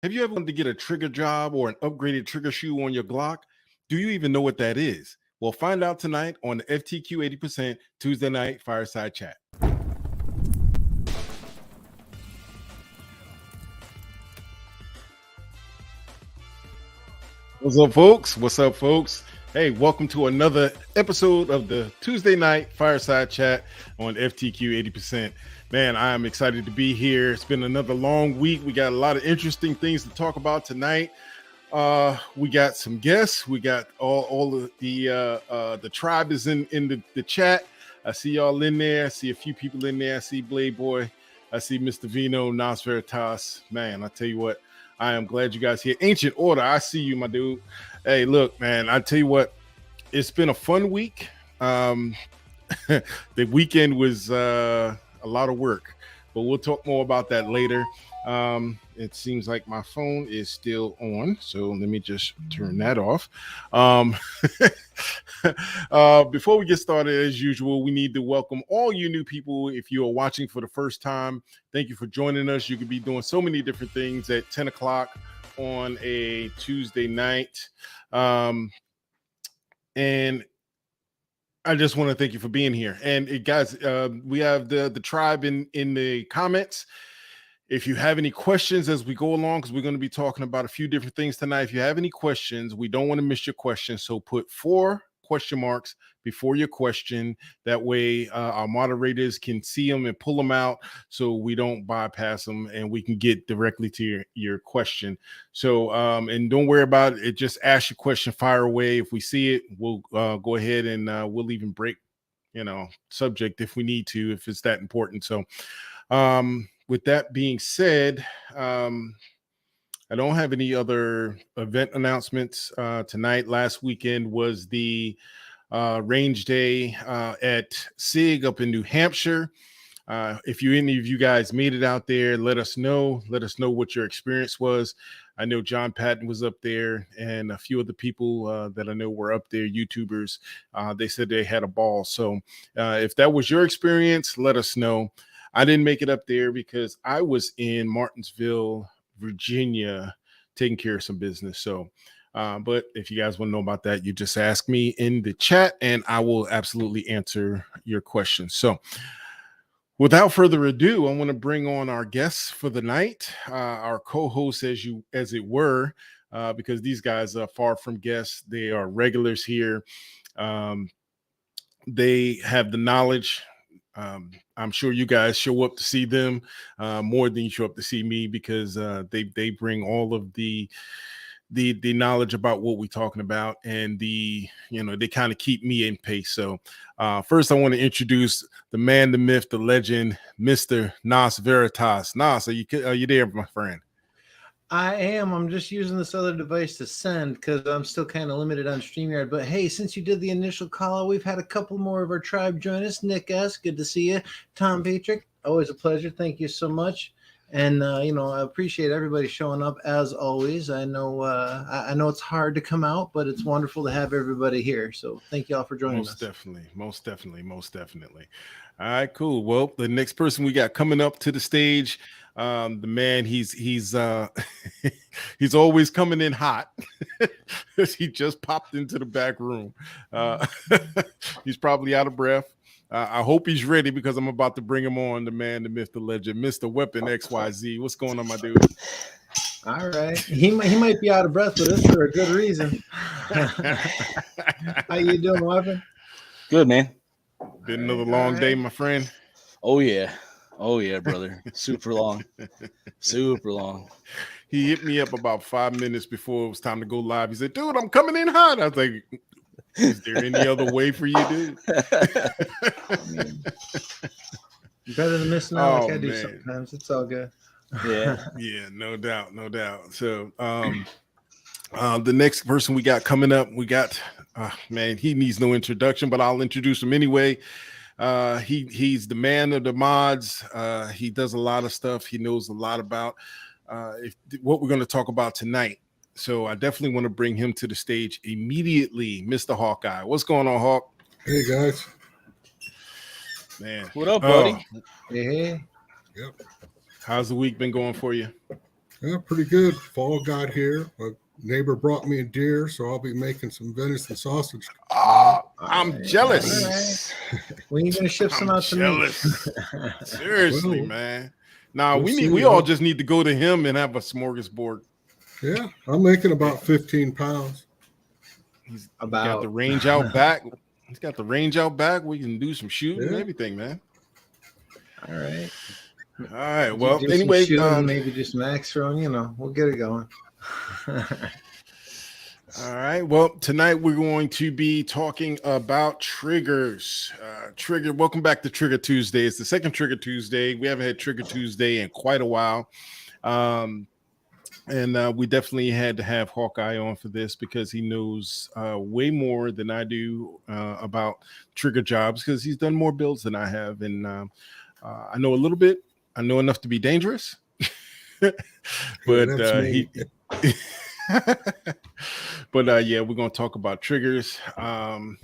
Have you ever wanted to get a trigger job or an upgraded trigger shoe on your Glock? Do you even know what that is? Well, find out tonight on the FTQ 80% Tuesday night Fireside Chat. What's up, folks? What's up, folks? Hey, welcome to another episode of the Tuesday night Fireside Chat on FTQ 80%. Man, I am excited to be here. It's been another long week. We got a lot of interesting things to talk about tonight. We got some guests. We got all of the tribe is in the chat. I see y'all in there. I see a few people in there. I see Blade Boy. I see Mr. Vino, Nas Veritas. Man, I tell you what, I am glad you guys here. Ancient Order, I see you, my dude. Hey, look, man, I tell you what, it's been a fun week. The weekend was a lot of work, but we'll talk more about that later. It seems like my phone is still on, so let me just turn that off. Before we get started, as usual, we need to welcome all you new people. If you are watching for the first time, thank you for joining us. You could be doing so many different things at 10 o'clock on a Tuesday night. And I just want to thank you for being here. And guys, we have the tribe in the comments. If you have any questions as we go along, because we're going to be talking about a few different things tonight. If you have any questions, we don't want to miss your questions. So put 4 question marks before your question. That way our moderators can see them and pull them out so we don't bypass them and we can get directly to your question. So, and don't worry about it. Just ask your question, fire away. If we see it, we'll go ahead and we'll even break, subject if we need to, if it's that important. So, with that being said, I don't have any other event announcements tonight. Last weekend was the range day at SIG up in New Hampshire. If any of you guys made it out there, let us know. Let us know what your experience was. I know John Patton was up there, and a few of the people that I know were up there, YouTubers. They said they had a ball. So if that was your experience, let us know. I didn't make it up there because I was in Martinsville, Virginia, taking care of some business. So, but if you guys want to know about that, you just ask me in the chat and I will absolutely answer your questions. So without further ado, I want to bring on our guests for the night, our co-hosts as it were, because these guys are far from guests. They are regulars here. They have the knowledge. I'm sure you guys show up to see them more than you show up to see me, because they bring all of the knowledge about what we're talking about, and they kind of keep me in pace. So first I want to introduce the man, the myth, the legend, Mr. Nas Veritas. Nas, are you there, my friend? I am. I'm just using this other device to send because I'm still kind of limited on StreamYard. But hey, since you did the initial call, we've had a couple more of our tribe join us. Nick S., good to see you. Tom Patrick, always a pleasure. Thank you so much. And I appreciate everybody showing up as always. I know it's hard to come out, but it's wonderful to have everybody here. So thank you all for joining us. Most definitely. All right, cool. Well, the next person we got coming up to the stage, the man, he's he's always coming in hot. He just popped into the back room. He's probably out of breath. I hope he's ready, because I'm about to bring him on, the man, the myth, the legend, Mr. Weapon XYZ. What's going on, my dude? All right. He might be out of breath, but it's for a good reason. How you doing, Weapon? Good, man. Been another long day, my friend. Oh, yeah, brother. Super long. He hit me up about 5 minutes before it was time to go live. He said, dude, I'm coming in hot. I was like, is there any other way for you, dude? Better than missing out like I do sometimes. It's all good. Yeah, no doubt. So the next person we got coming up, man, he needs no introduction, but I'll introduce him anyway. He's the man of the mods. He does a lot of stuff. He knows a lot about what we're going to talk about tonight. So I definitely want to bring him to the stage immediately. Mr. Hawkeye. What's going on, Hawk? Hey, guys. Man. What up, buddy? Hey. Yep. How's the week been going for you? Yeah, pretty good. Fall got here. My neighbor brought me a deer, so I'll be making some venison sausage. I'm jealous. All right. When are you gonna ship some I'm out jealous. to me? Seriously, Well, man. Nah, we'll we see. all just need to go to him and have a smorgasbord. Yeah, I'm making about 15 pounds. He's About. got the range out back. He's got the range out back. We can do some shooting and Yeah. everything, man. All right. All right. Do Well, some anyway, shooting, maybe do some axe throwing. We'll get it going. all right. Well, tonight we're going to be talking about triggers. Trigger. Welcome back to Trigger Tuesday. It's the second Trigger Tuesday. We haven't had Trigger Tuesday in quite a while. And we definitely had to have Hawkeye on for this because he knows way more than I do about trigger jobs because he's done more builds than I have. And I know a little bit. I know enough to be dangerous. But he but yeah, we're going to talk about triggers. And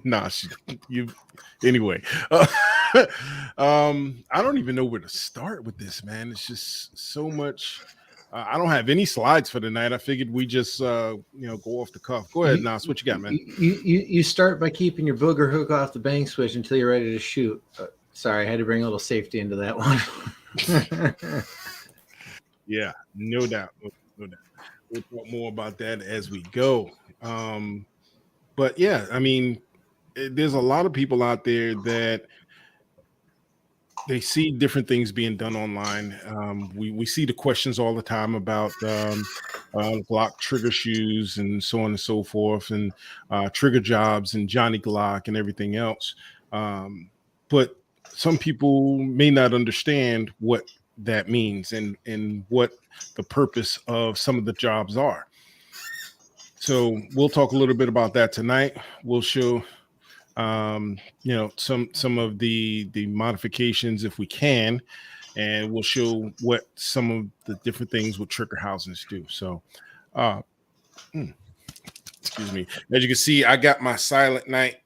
nah, anyway. I don't even know where to start with this, man. It's just so much. I don't have any slides for tonight. I figured we just go off the cuff. Go ahead, Nas. What you got, man? You start by keeping your booger hook off the bang switch until you're ready to shoot. Sorry, I had to bring a little safety into that one. Yeah, no doubt. No doubt. We'll talk more about that as we go. But yeah, I mean, there's a lot of people out there that they see different things being done online. We see the questions all the time about Glock trigger shoes and so on and so forth, and trigger jobs and Johnny Glock and everything else. But some people may not understand what that means and what the purpose of some of the jobs are. So we'll talk a little bit about that tonight. We'll show some of the modifications if we can, and we'll show what some of the different things with trigger housings do. So excuse me. As you can see, I got my Silent Night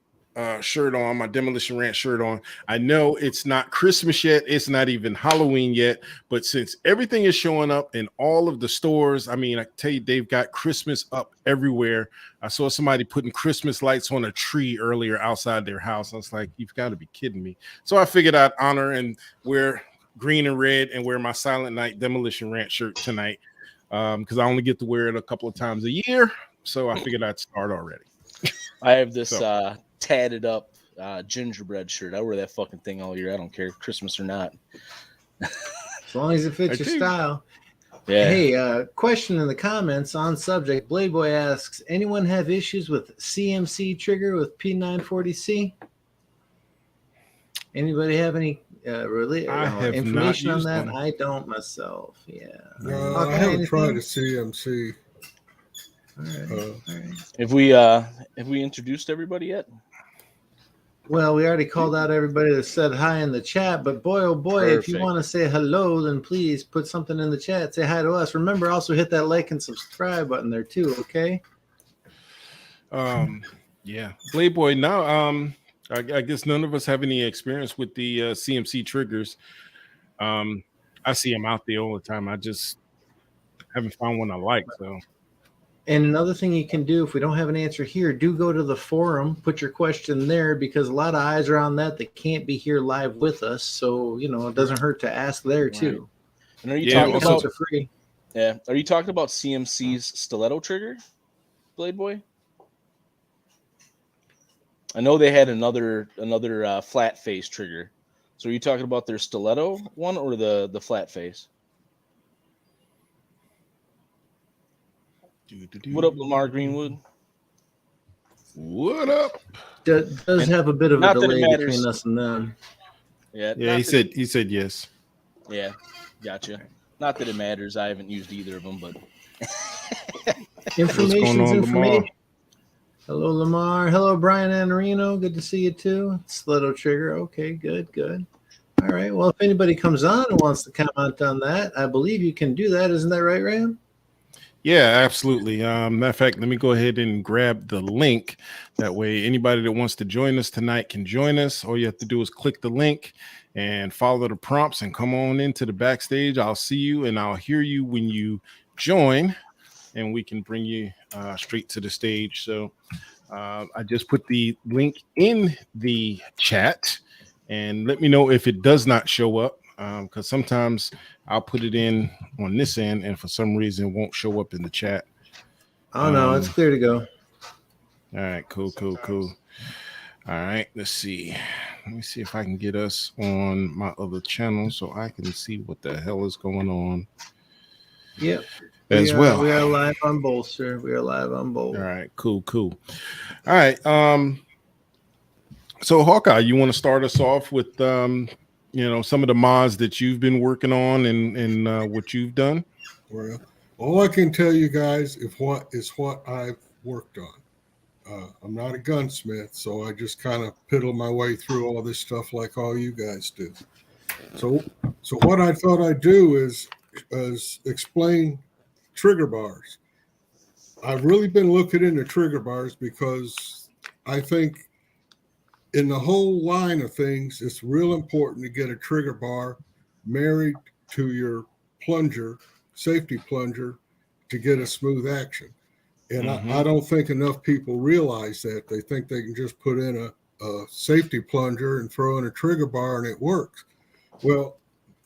shirt on, my Demolition Ranch shirt on. I know it's not Christmas yet, it's not even Halloween yet, but since everything is showing up in all of the stores, I mean, I tell you, they've got Christmas up everywhere. I saw somebody putting Christmas lights on a tree earlier outside their house. I was like, you've got to be kidding me. So I figured I'd honor and wear green and red and wear my Silent Night Demolition Ranch shirt tonight because I only get to wear it a couple of times a year. So I figured I'd start already. I have this tatted up gingerbread shirt. I wear that fucking thing all year. I don't care, Christmas or not. As long as it fits your style. Yeah. Hey, question in the comments on subject. Blade Boy asks, anyone have issues with CMC trigger with P940C? Anybody have any information on that? One. I don't myself. Yeah. No, I haven't tried a CMC. All right. Have we introduced everybody yet? Well, we already called out everybody that said hi in the chat, but boy, oh boy, Perfect. If you want to say hello, then please put something in the chat. Say hi to us. Remember, also hit that like and subscribe button there too, okay? Yeah. Playboy, now, I guess none of us have any experience with the CMC triggers. I see them out there all the time. I just haven't found one I like, so. And another thing you can do, if we don't have an answer here, do go to the forum, put your question there, because a lot of eyes are on that can't be here live with us. So, it doesn't hurt to ask there too. And are you talking about are free? Yeah. Are you talking about CMC's stiletto trigger, Blade Boy? I know they had another flat face trigger. So are you talking about their stiletto one or the flat face? What up, Lamar Greenwood? What up? Does have a bit of a delay between us and them. Yeah, he said yes. Yeah, gotcha. Not that it matters. I haven't used either of them, but information's information. Hello, Lamar. Hello, Brian Anarino. Good to see you too. Stiletto trigger. Okay, good. All right. Well, if anybody comes on and wants to comment on that, I believe you can do that. Isn't that right, Ram? Yeah, absolutely. Matter of fact, let me go ahead and grab the link. That way, anybody that wants to join us tonight can join us. All you have to do is click the link, and follow the prompts and come on into the backstage. I'll see you and I'll hear you when you join, and we can bring you straight to the stage. So I just put the link in the chat, and let me know if it does not show up, because sometimes I'll put it in on this end and for some reason it won't show up in the chat. Oh no, it's clear to go. All right, cool. All right, let's see. Let me see if I can get us on my other channel so I can see what the hell is going on. Yep. Well. We are live on both, sir. We are live on both. All right, cool. All right. So Hawkeye, you want to start us off with some of the mods that you've been working on and what you've done? Well, all I can tell you guys is what I've worked on. I'm not a gunsmith, so I just kind of piddle my way through all this stuff like all you guys do. So what I thought I'd do is explain trigger bars. I've really been looking into trigger bars because I think in the whole line of things, it's real important to get a trigger bar married to your plunger, safety plunger, to get a smooth action. And I don't think enough people realize that. They think they can just put in a safety plunger and throw in a trigger bar and it works. Well,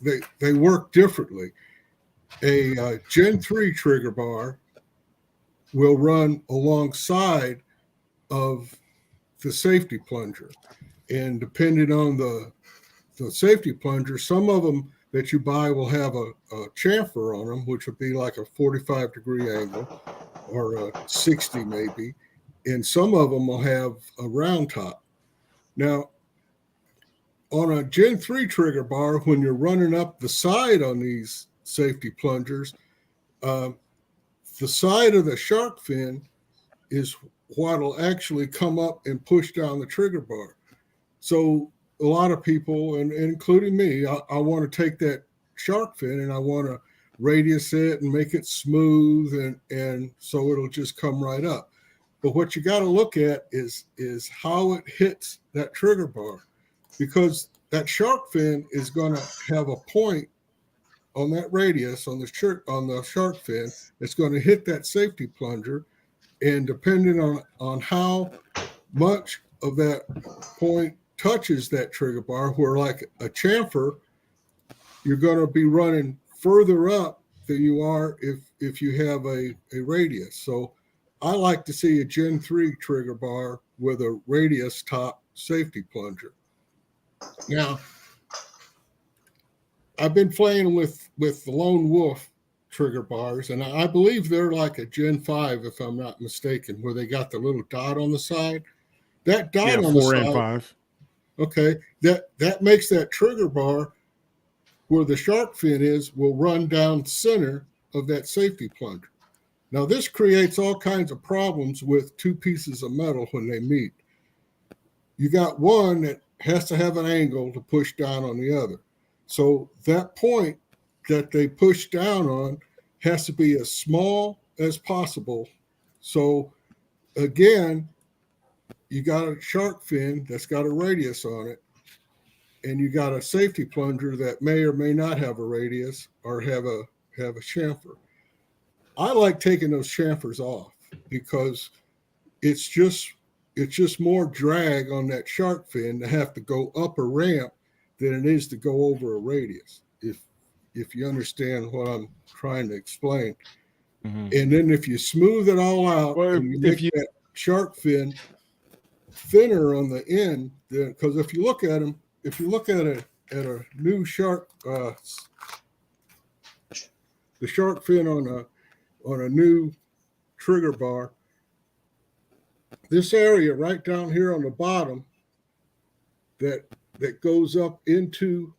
they work differently. A Gen 3 trigger bar will run alongside of the safety plunger. And depending on the safety plunger, some of them that you buy will have a chamfer on them, which would be like a 45-degree angle or a 60 maybe. And some of them will have a round top. Now, on a Gen 3 trigger bar, when you're running up the side on these safety plungers, the side of the shark fin is what will actually come up and push down the trigger bar. So a lot of people, and including me, I want to take that shark fin and I want to radius it and make it smooth, and so it'll just come right up. But what you got to look at is how it hits that trigger bar, because that shark fin is going to have a point on that radius on the shark fin. It's going to hit that safety plunger, and depending on how much of that point touches that trigger bar, where like a chamfer, you're going to be running further up than you are if you have a radius. So I like to see a Gen 3 trigger bar with a radius top safety plunger. Now, I've been playing with the Lone Wolf trigger bars, and I believe they're like a Gen 5, if I'm not mistaken, where they got the little dot on the side. That dot on the 4 side, and 5. Okay, that makes that trigger bar where the shark fin is will run down center of that safety plunger. Now, this creates all kinds of problems with two pieces of metal when they meet. You got one that has to have an angle to push down on the other. So that point that they push down on has to be as small as possible. So again, you got a shark fin that's got a radius on it, and you got a safety plunger that may or may not have a radius or have a chamfer. I like taking those chamfers off because it's just more drag on that shark fin to have to go up a ramp than it is to go over a radius, if you understand what I'm trying to explain. And then if you smooth it all out, and you make that shark fin thinner on the end, because if you look at them, if you look at a new shark, the shark fin on a new trigger bar, this area right down here on the bottom that goes up into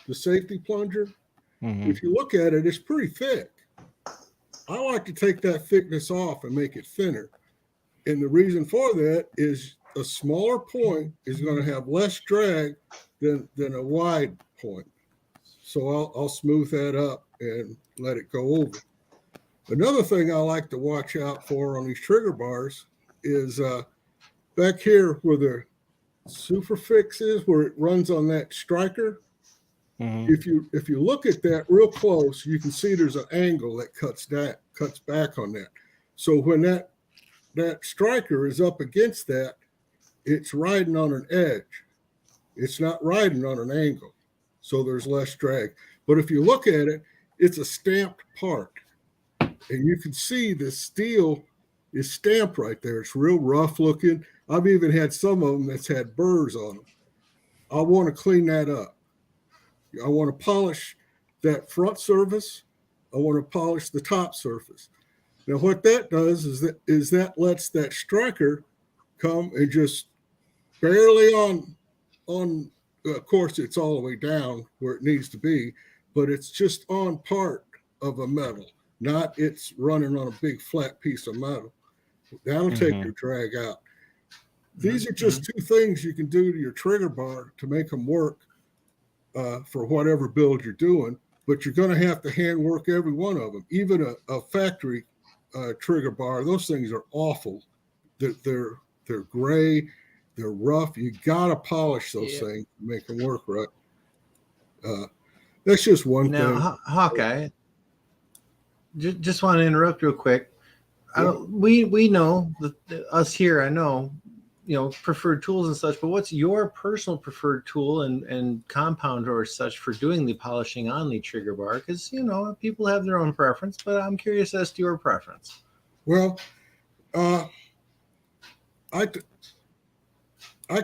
the safety plunger, if you look at it, it's pretty thick. I like to take that thickness off and make it thinner. And the reason for that is a smaller point is going to have less drag than a wide point. So I'll smooth that up and let it go over. Another thing I like to watch out for on these trigger bars is back here where the Superfix is, where it runs on that striker. Mhm. If you look at that real close, you can see there's an angle that cuts back on that. So when that striker is up against that, it's riding on an edge. It's not riding on an angle, so there's less drag. But if you look at it, it's a stamped part, and you can see the steel is stamped right there. It's real rough looking. I've even had some of them that's had burrs on them. I want to clean that up. I want to polish that front surface. I want to polish the top surface. Now, what that does is that lets that striker come and just barely on. Of course, it's all the way down where it needs to be, but it's just on part of a metal, not it's running on a big flat piece of metal. That'll take your drag out. These are just two things you can do to your trigger bar to make them work for whatever build you're doing, but you're going to have to hand work every one of them. Even a factory trigger bar, those things are awful. They're gray, they're rough. You got to polish those things to make them work right. That's just one thing. Now, Hawkeye, just want to interrupt real quick. We know that us here, I know, preferred tools and such, but what's your personal preferred tool and compound or such for doing the polishing on the trigger bar? Because, people have their own preference, but I'm curious as to your preference. Well, I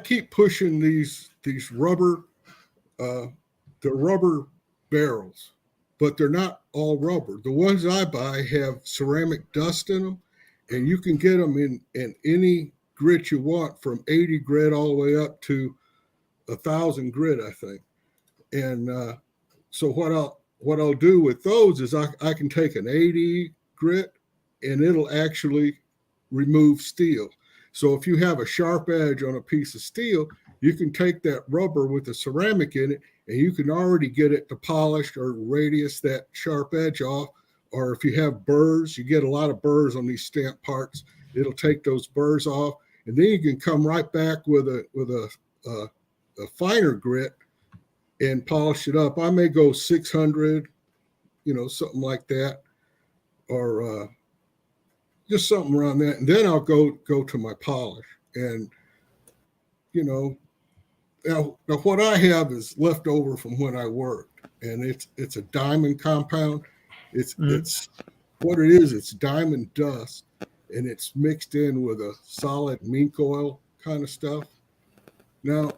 keep pushing these rubber, the rubber barrels, but they're not all rubber. The ones I buy have ceramic dust in them, and you can get them in any grit you want, from 80 grit all the way up to 1,000 grit, I think. And so what I'll do with those is I can take an 80 grit and it'll actually remove steel. So if you have a sharp edge on a piece of steel, you can take that rubber with the ceramic in it, and you can already get it to polish or radius that sharp edge off. Or if you have burrs, you get a lot of burrs on these stamped parts, it'll take those burrs off. And then you can come right back with a finer grit and polish it up. I may go 600, something like that, or just something around that. And then I'll go to my polish. And, now what I have is left over from when I worked, and it's a diamond compound. It's what it is. It's diamond dust, and it's mixed in with a solid mink oil kind of stuff. Now,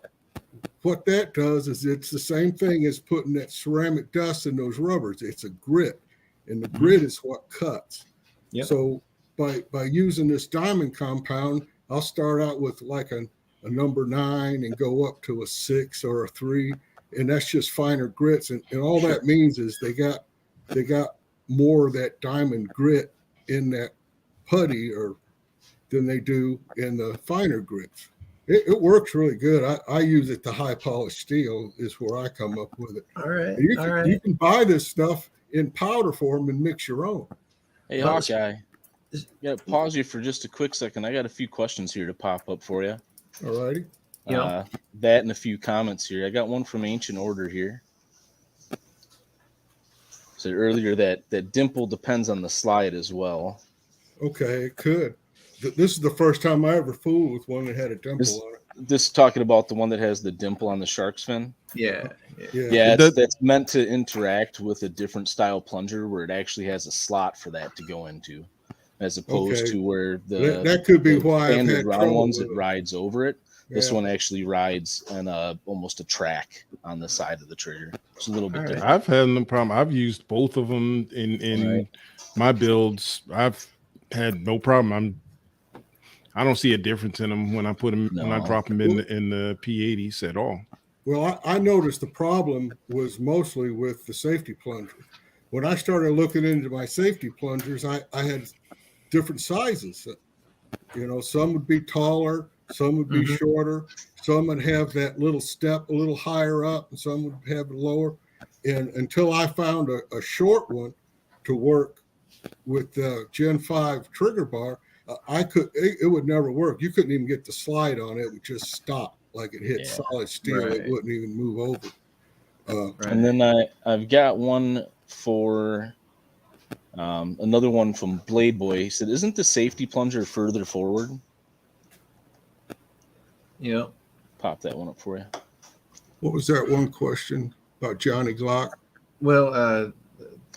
what that does is it's the same thing as putting that ceramic dust in those rubbers. It's a grit, and the grit is what cuts. Yep. So by using this diamond compound, I'll start out with like a number 9 and go up to a 6 or a 3, and that's just finer grits. And all that means is they got more of that diamond grit in that putty than they do in the finer grits. It works really good. I use it to high polish steel is where I come up with it. All right. You can buy this stuff in powder form and mix your own. Hey, Hawkeye, I got to pause you for just a quick second. I got a few questions here to pop up for you. All righty. That and a few comments here. I got one from Ancient Order here. Said earlier that dimple depends on the slide as well. Okay, it could. This is the first time I ever fooled with one that had a dimple on it. This talking about the one that has the dimple on the shark's fin. Yeah. That's meant to interact with a different style plunger where it actually has a slot for that to go into, as opposed to where that could be why I've had round ones it rides over it. This Yeah. one actually rides on almost a track on the side of the trigger. It's a little bit different. I've had no problem. I've used both of them in my builds. I've had no problem. I don't see a difference in them when I put them when I drop them in the P80s at all. Well, I noticed the problem was mostly with the safety plunger. When I started looking into my safety plungers, I had different sizes. Some would be taller, some would be shorter, some would have that little step a little higher up, and some would have it lower. And until I found a short one to work with the Gen 5 trigger bar, it would never work. You couldn't even get the slide on it. It would just stop like it hit Yeah, solid steel. right. It wouldn't even move over. Right. And then I've got one for another one from Blade Boy. He said, "Isn't the safety plunger further forward?" Yep. Pop that one up for you. What was that one question about Johnny Glock? Well,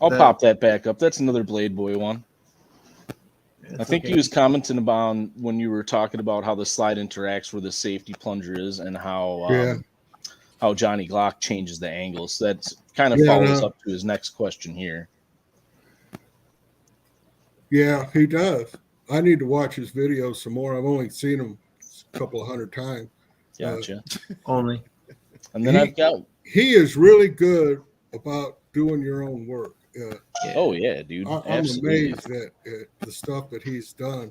I'll pop that back up. That's another Blade Boy one. I think okay. he was commenting about when you were talking about how the slide interacts where the safety plunger is and how Johnny Glock changes the angles. So that kind of follows up to his next question here. Yeah, he does. I need to watch his videos some more. I've only seen him a couple of hundred times. Gotcha. Only. And then I've got. He is really good about doing your own work. Oh yeah, dude. I'm Absolutely. amazed at the stuff that he's done.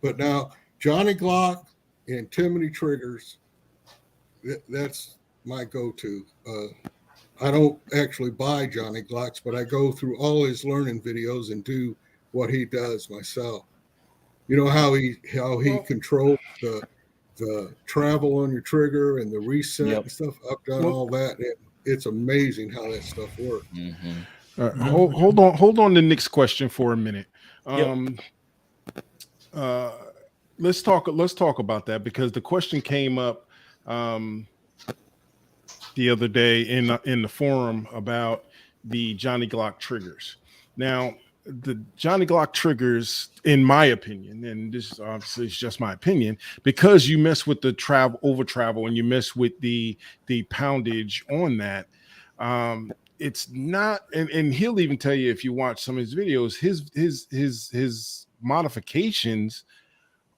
But now Johnny Glock and Timothy triggers, that's my go-to. I don't actually buy Johnny Glocks, but I go through all his learning videos and do what he does myself. You know how he controls the travel on your trigger and the reset and stuff. I've done all that. It's amazing how that stuff works. Mm-hmm. Hold on to Nick's question for a minute. Let's talk about that, because the question came up the other day in the forum about the Johnny Glock triggers. Now, the Johnny Glock triggers, in my opinion, and this obviously is just my opinion, because you mess with the over travel and you mess with the poundage on that. It's not, and he'll even tell you if you watch some of his videos, his modifications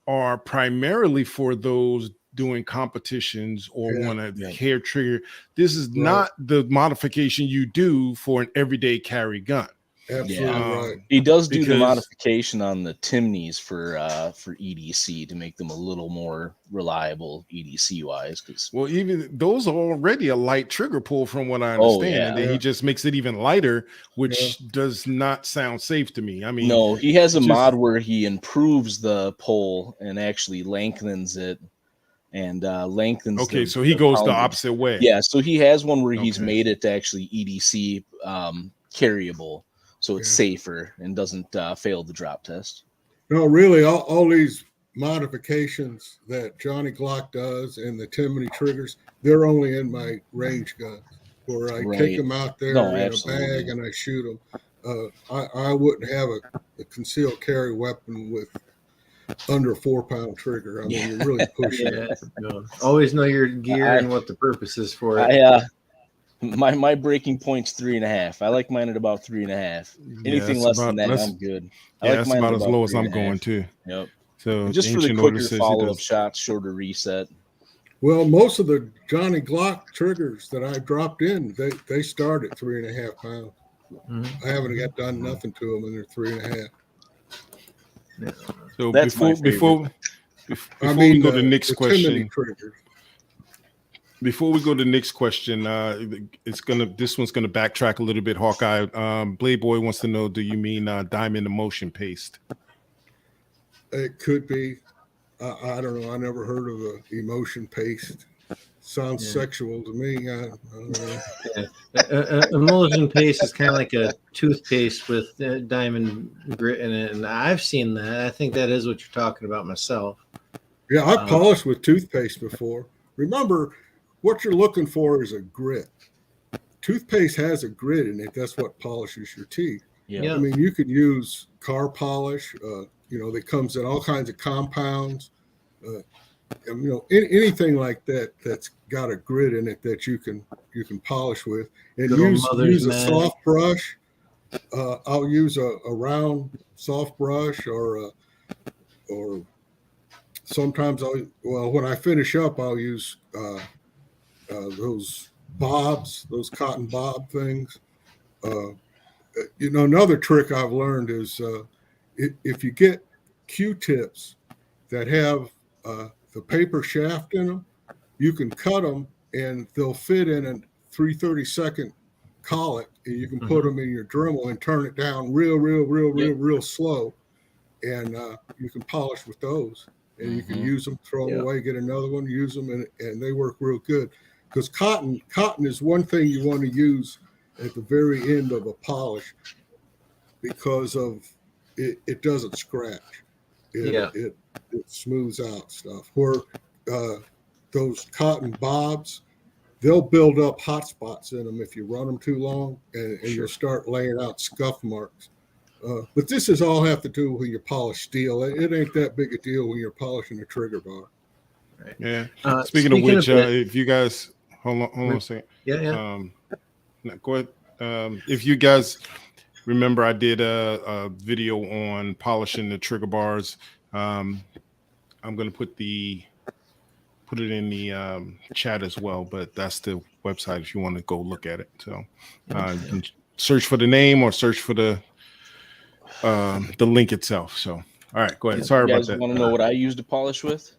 are primarily for those doing competitions or want a hair trigger. This is not the modification you do for an everyday carry gun. Absolutely right. He does do the modification on the Timneys for EDC to make them a little more reliable EDC wise. Well, even those are already a light trigger pull from what I understand, and then he just makes it even lighter, which does not sound safe to me. I mean, no, he has a mod where he improves the pull and actually lengthens it. And lengthens. Okay, so he goes the opposite way. Yeah, so he has one where he's made it to actually EDC carryable, so it's safer and doesn't fail the drop test. No, really, all these modifications that Johnny Glock does and the Timothy triggers, they're only in my range guns, where I take them out there in a bag and I shoot them. I wouldn't have a concealed carry weapon with under 4-pound trigger. I mean, you're really pushing it. Always know your gear and what the purpose is for it. My breaking point's 3.5. I like mine at about 3.5. Anything less than that, I'm good. I like mine about as low as I'm going too. Yep. So just for the quicker follow-up shots, shorter reset. Well, most of the Johnny Glock triggers that I dropped in, they start at 3.5 pounds. I haven't got done nothing to them, and they're 3.5. So before we go to Nick's question, before we go to Nick's question, this one's gonna backtrack a little bit. Hawkeye, Blade Boy wants to know: do you mean diamond emulsion paste? It could be. I don't know. I never heard of the emotion paste. Sounds sexual to me. I don't know. Emulsion paste is kind of like a toothpaste with diamond grit in it, and I've seen that. I think that is what you're talking about myself. Yeah, I've polished with toothpaste before. Remember, what you're looking for is a grit. Toothpaste has a grit in it. That's what polishes your teeth. Yeah. I mean, you could use car polish. That comes in all kinds of compounds. Anything like that that's got a grit in it that you can polish with, and use a soft brush. I'll use a round soft brush, or sometimes when I finish up, I'll use those bobs, those cotton bob things. Another trick I've learned is if you get Q-tips that have the paper shaft in them, you can cut them and they'll fit in a 3/32 collet, and you can put them in your Dremel and turn it down real slow, and you can polish with those. and you can use them, throw them away, get another one, use them, and they work real good. Because cotton is one thing you want to use at the very end of a polish because of it doesn't scratch. It smooths out stuff. Where those cotton bobs, they'll build up hot spots in them if you run them too long, and you'll start laying out scuff marks. But this is all have to do with your polished steel. It ain't that big a deal when you're polishing a trigger bar. Right. Yeah. Speaking of which, if you guys hold on a second. Yeah. Go ahead. If you guys remember, I did a video on polishing the trigger bars. I'm going to put it in the chat as well, but that's the website if you want to go look at it. So you can search for the name or search for the link itself. So all right, go ahead. Sorry about that. Want to know what I use to polish with?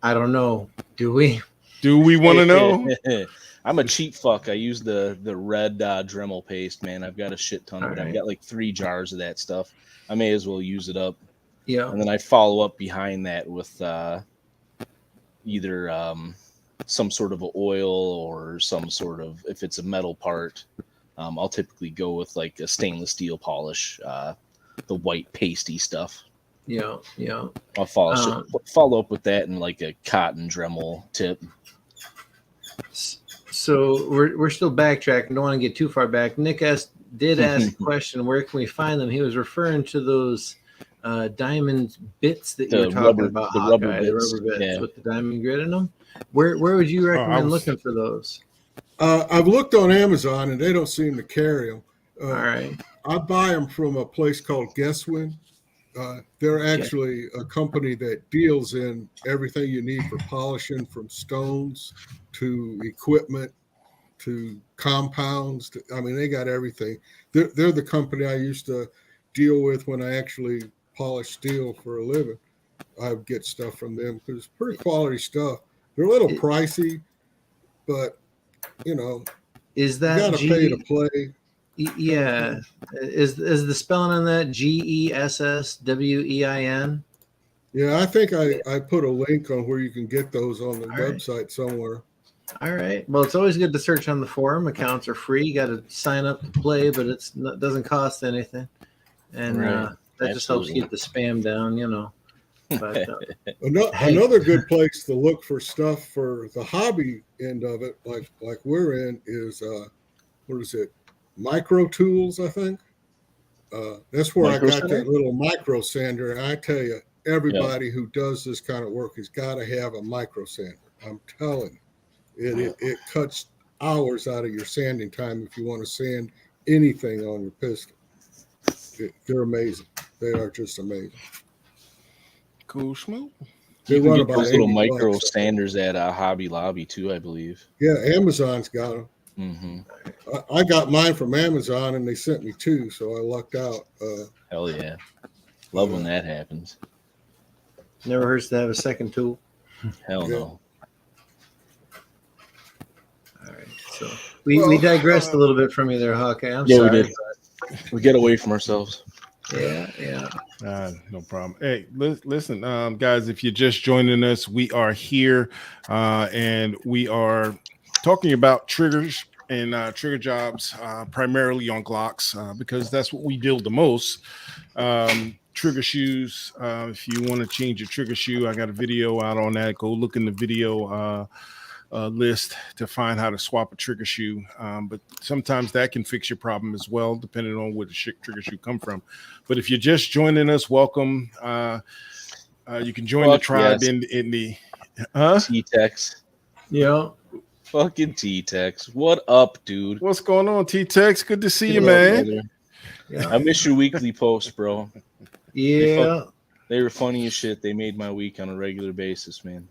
I don't know. Do we want to know? I'm a cheap fuck. I use the red Dremel paste, man. I've got a shit ton of it. I've got like 3 jars of that stuff. I may as well use it up. Yeah. And then I follow up behind that with either some sort of oil or some sort of, if it's a metal part, I'll typically go with like a stainless steel polish, the white pasty stuff. Yeah. I'll follow up with that in like a cotton Dremel tip. So we're still backtracking. Don't want to get too far back. Nick did ask a question. Where can we find them? He was referring to those diamond bits that you were talking about. The rubber bits with the diamond grit in them. Where would you recommend looking for those? I've looked on Amazon and they don't seem to carry them. All right. I buy them from a place called Guesswin. They're actually a company that deals in everything you need for polishing, from stones to equipment to compounds. They got everything. They're the company I used to deal with when I actually polish steel for a living. I would get stuff from them because it's pretty quality stuff. They're a little pricey, but is that you got to pay to play. Yeah. Is the spelling on that GESSWEIN? Yeah, I think I put a link on where you can get those on the website somewhere. All right. Well, it's always good to search on the forum. Accounts are free. You got to sign up to play, but it doesn't cost anything, and that just helps keep the spam down. But another good place to look for stuff for the hobby end of it, like we're in, is what is it? Micro Tools, I think. That's where I got that little micro sander. And I tell you, everybody who does this kind of work has got to have a micro sander. I'm telling you, it cuts hours out of your sanding time if you want to sand anything on your pistol. They're amazing. They are just amazing. Cool, schmoo. You can get those little micro sanders at Hobby Lobby too, I believe. Yeah, Amazon's got them. Mm-hmm. I got mine from Amazon, and they sent me 2, so I lucked out. Hell yeah. Love when that happens. Never hurts to have a second tool. Hell no. All right. So we digressed a little bit from you there, Hawkeye. I'm sorry. We did. We get away from ourselves. Yeah. No problem. Hey, listen, guys, if you're just joining us, we are here and we are talking about triggers and trigger jobs, primarily on Glocks, because that's what we build the most. Trigger shoes. If you want to change your trigger shoe, I got a video out on that. Go look in the video list to find how to swap a trigger shoe. But sometimes that can fix your problem as well, depending on where the trigger shoe come from. But if you're just joining us, welcome. You can join the tribe in the T-Tex. Yeah. Fucking T-Tex. What up, dude? What's going on, T-Tex? Good to see you, man. Yeah. I miss your weekly post, bro. Yeah. They were funny as shit. They made my week on a regular basis, man.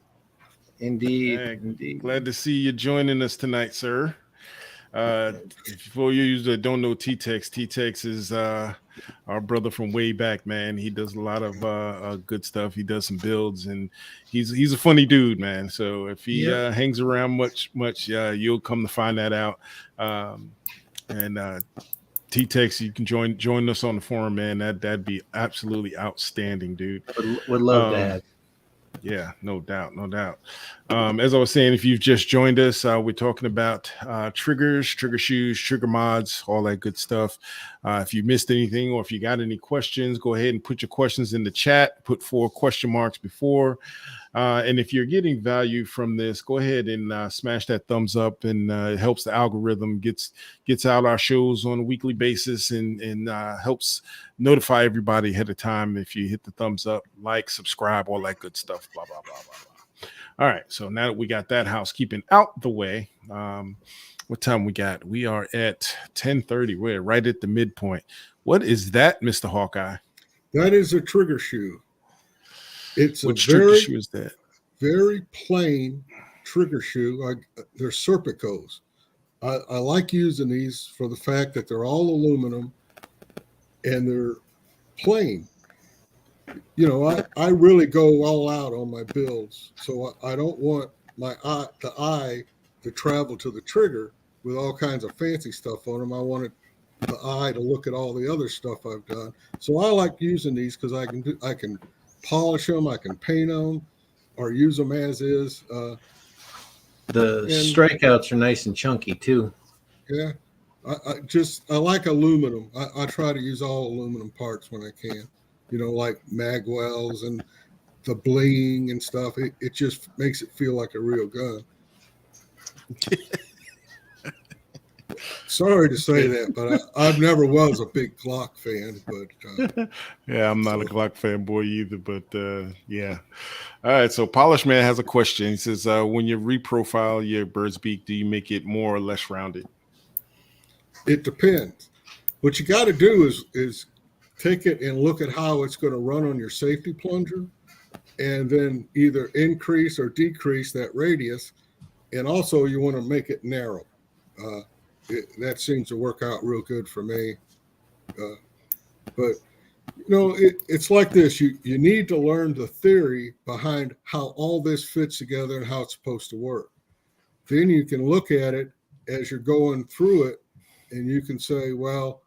Indeed. Glad to see you joining us tonight, sir. For you that don't know T-Tex is our brother from way back, man. He does a lot of good stuff. He does some builds, and he's a funny dude, man. So if he hangs around much, you'll come to find that out. And T-Tex, you can join us on the forum, man. That'd be absolutely outstanding, dude. Would love to have. Yeah, no doubt, no doubt. As I was saying, if you've just joined us, we're talking about triggers, trigger shoes, trigger mods, all that good stuff. If you missed anything or if you got any questions, go ahead and put your questions in the chat. Put 4 question marks before. And if you're getting value from this, go ahead and smash that thumbs up, and it helps the algorithm gets out our shows on a weekly basis, and helps notify everybody ahead of time. If you hit the thumbs up, like, subscribe, all that good stuff, blah, blah, blah, blah, blah. All right. So now that we got that housekeeping out the way, what time we got? We are at 10:30. We're right at the midpoint. What is that, Mr. Hawkeye? That is a trigger shoe. It's Which a trigger shoe is that? very plain trigger shoe. They're Serpicos. I like using these for the fact that they're all aluminum and they're plain. You know, I really go all out on my builds, so I don't want the eye to travel to the trigger with all kinds of fancy stuff on them. I wanted the eye to look at all the other stuff I've done. So I like using these because I can polish them, I can paint them, or use them as is. The strikeouts are nice and chunky too. Yeah, I like aluminum. I try to use all aluminum parts when I can. You know, like magwells and the bling and stuff. It just makes it feel like a real gun. Sorry to say that, but I've never was a big Glock fan. But yeah, I'm not a Glock fanboy either. But yeah. All right. So Polish Man has a question. He says, when you reprofile your bird's beak, do you make it more or less rounded? It depends. What you got to do is take it and look at how it's going to run on your safety plunger, and then either increase or decrease that radius. And also you want to make it narrow. That seems to work out real good for me. But, you know, it's like this. You need to learn the theory behind how all this fits together and how it's supposed to work. Then you can look at it as you're going through it, and you can say, well,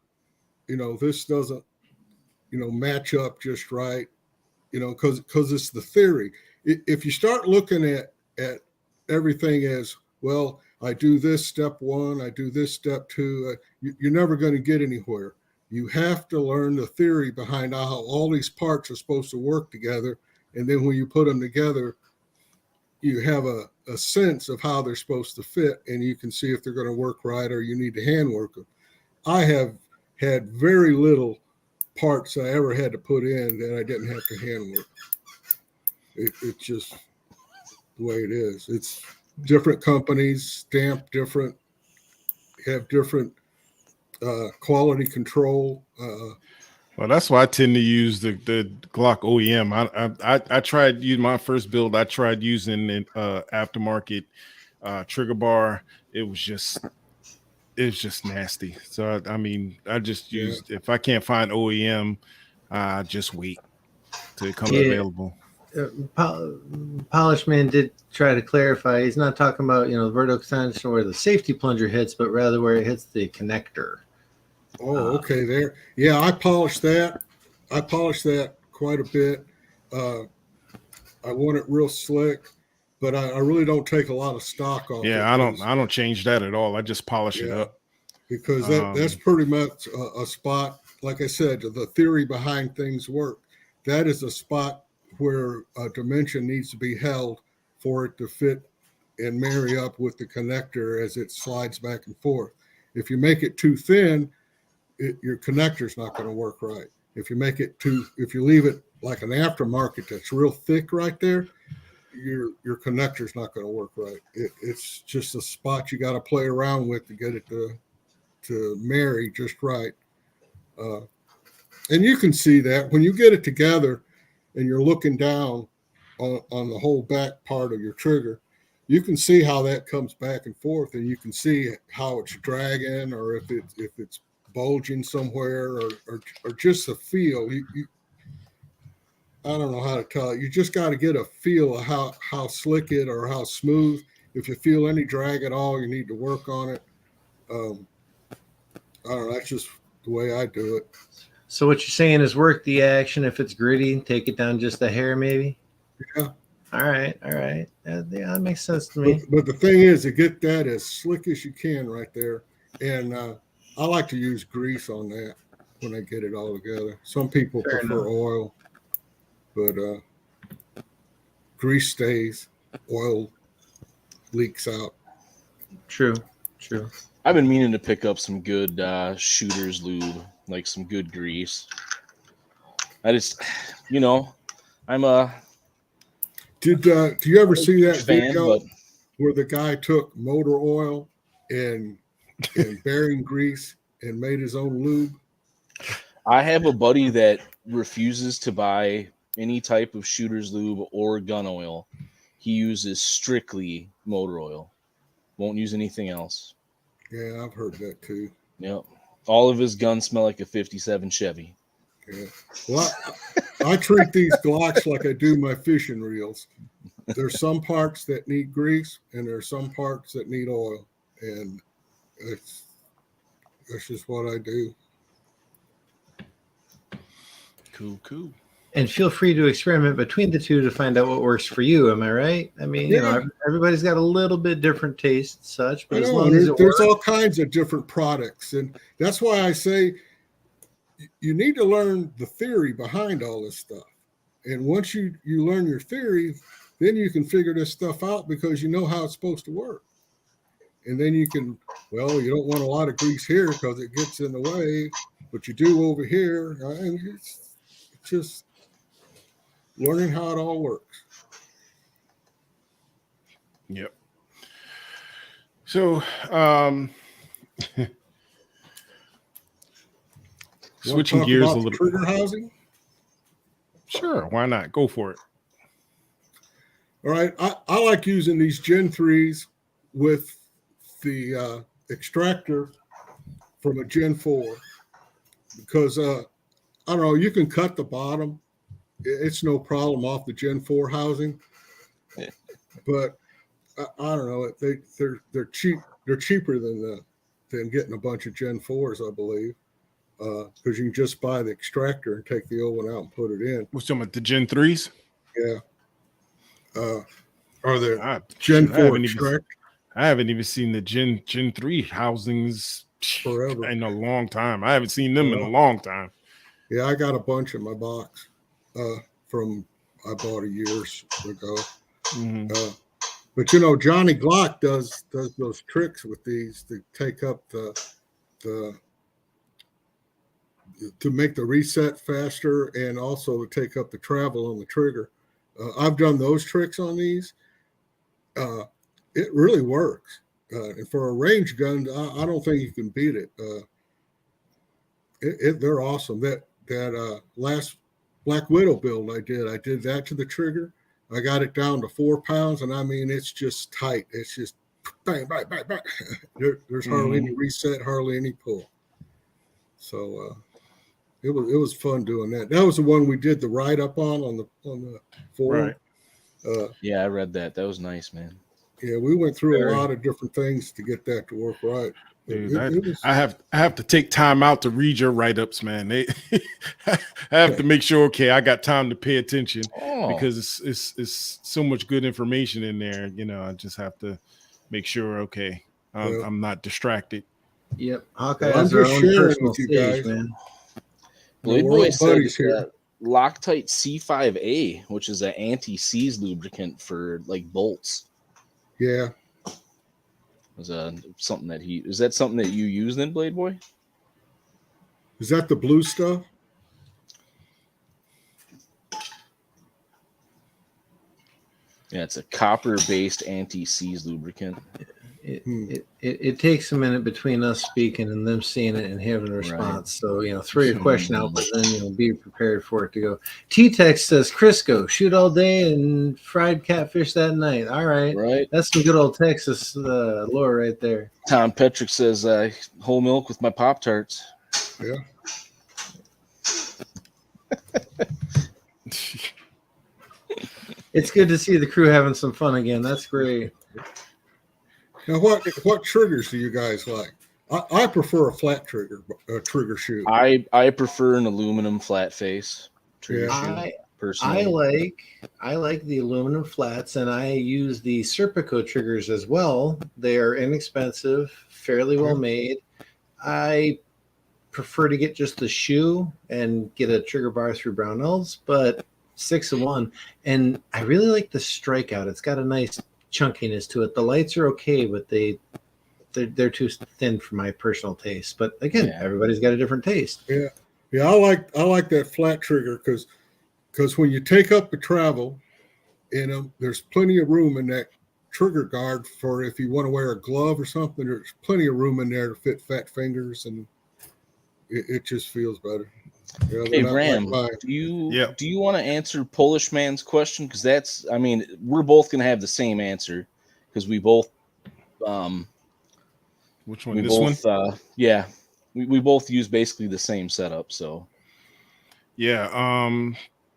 you know, this doesn't, you know, match up just right, you know, because it's the theory. If you start looking at everything as, well, I do this step 1, I do this step 2, you're never going to get anywhere. You have to learn the theory behind how all these parts are supposed to work together. And then when you put them together, you have a sense of how they're supposed to fit, and you can see if they're going to work right or you need to hand work them. I have had very little parts I ever had to put in that I didn't have to hand work. It's just the way it is. It's different companies, stamp different, have different quality control. Well, that's why I tend to use the Glock OEM. I tried using my first build. I tried using an aftermarket trigger bar. It was just nasty. So I mean, I just used, if I can't find OEM, just wait till it comes available. Polish Man did try to clarify. He's not talking about, you know, the vertical extension where the safety plunger hits, but rather where it hits the connector. Oh, okay. There. Yeah, I polished that. I polished that quite a bit. I want it real slick, but I really don't take a lot of stock off. Yeah, I don't change that at all. I just polish it up. Because that's pretty much a spot, like I said, the theory behind things work. That is a spot where a dimension needs to be held for it to fit and marry up with the connector as it slides back and forth. If you make it too thin, your connector's not going to work right. If you leave it like an aftermarket that's real thick right there, your connector's not going to work right. It's just a spot you got to play around with to get it to marry just right. And you can see that when you get it together and you're looking down on the whole back part of your trigger, you can see how that comes back and forth, and you can see how it's dragging, or if it's bulging somewhere, or just the feel. I don't know how to tell it. You just got to get a feel of how slick it or how smooth. If you feel any drag at all, you need to work on it. I don't know. That's just the way I do it. So what you're saying is work the action. If it's gritty, take it down just a hair, maybe. Yeah, All right. Yeah, that makes sense to me. But the thing is, to get that as slick as you can right there, and I like to use grease on that when I get it all together. Some people Fair prefer enough. oil, but grease stays, oil leaks out. True. I've been meaning to pick up some good shooter's lube, like some good grease. I just, I'm a Do you ever see that fan, video but where the guy took motor oil and bearing grease and made his own lube? I have a buddy that refuses to buy any type of shooter's lube or gun oil. He uses strictly motor oil. Won't use anything else. Yeah, I've heard that too. Yep. All of his guns smell like a 57 Chevy. Yeah. Well, I treat these Glocks like I do my fishing reels. There's some parts that need grease, and there's some parts that need oil, and that's just what I do. Cool. And feel free to experiment between the two to find out what works for you. Am I right? I mean, everybody's got a little bit different taste and such, but as long as there's all kinds of different products, and that's why I say you need to learn the theory behind all this stuff. And once you learn your theory, then you can figure this stuff out because you know how it's supposed to work. And then you can, you don't want a lot of grease here because it gets in the way, but you do over here. And it's just learning how it all works. Yep. So, switching gears a little. Trigger housing. Sure, why not? Go for it. All right, I like using these Gen 3s with the extractor from a Gen 4 because I don't know, you can cut the bottom. It's no problem off the Gen 4 housing, but I don't know. They're cheap. They're cheaper than getting a bunch of Gen 4s, I believe, because you can just buy the extractor and take the old one out and put it in. What's talking about the Gen 3s? Yeah. Are there Gen 4 extractor? I haven't even seen the Gen 3 housings forever in a long time. I haven't seen them in a long time. Yeah, I got a bunch in my box from I bought years ago. Mm-hmm. But Johnny Glock does those tricks with these to take up to make the reset faster and also to take up the travel on the trigger. I've done those tricks on these. It really works. And for a range gun, I don't think you can beat it. They're awesome. That last Black Widow build I did that to the trigger. I got it down to 4 pounds, and I mean, it's just tight. It's just bang, bang, bang, bang. There's hardly any reset, hardly any pull. So it was fun doing that. That was the one we did the write up on the forum. Right. Yeah, I read that. That was nice, man. Yeah, we went through a lot of different things to get that to work right. Dude, I have to take time out to read your write-ups, man. I have to make sure, okay, I got time to pay attention because it's so much good information in there. I just have to make sure, okay, I'm not distracted. Yep. Hawkeye I'm just sharing with you guys, man. Blade Boy said Loctite C5A, which is an anti-seize lubricant for like bolts. Yeah. Was something that is that something that you use then, Blade Boy? Is that the blue stuff? Yeah, it's a copper-based anti-seize lubricant. It takes a minute between us speaking and them seeing it and having a response. Right. So, throw your question out, but then, be prepared for it to go. T-Tex says, Crisco, shoot all day and fried catfish that night. All right. Right. That's some good old Texas lore right there. Tom Petrick says, whole milk with my Pop-Tarts. Yeah. It's good to see the crew having some fun again. That's great. Now, what triggers do you guys like? I prefer a flat trigger shoot. I prefer an aluminum flat face trigger shoot. personally. I like the aluminum flats, and I use the Serpico triggers as well. They are inexpensive, fairly well made. I prefer to get just the shoe and get a trigger bar through Brownells, but 6-in-1. And I really like the strikeout. It's got a nice chunkiness to it. The lights are okay, but they're too thin for my personal taste. But again, everybody's got a different taste. Yeah, I like that flat trigger because when you take up the travel, there's plenty of room in that trigger guard for if you want to wear a glove or something. There's plenty of room in there to fit fat fingers, and it just feels better. Hey Ram, do you want to answer Polish Man's question? Because we're both gonna have the same answer because we both which one? This one? We both use basically the same setup. So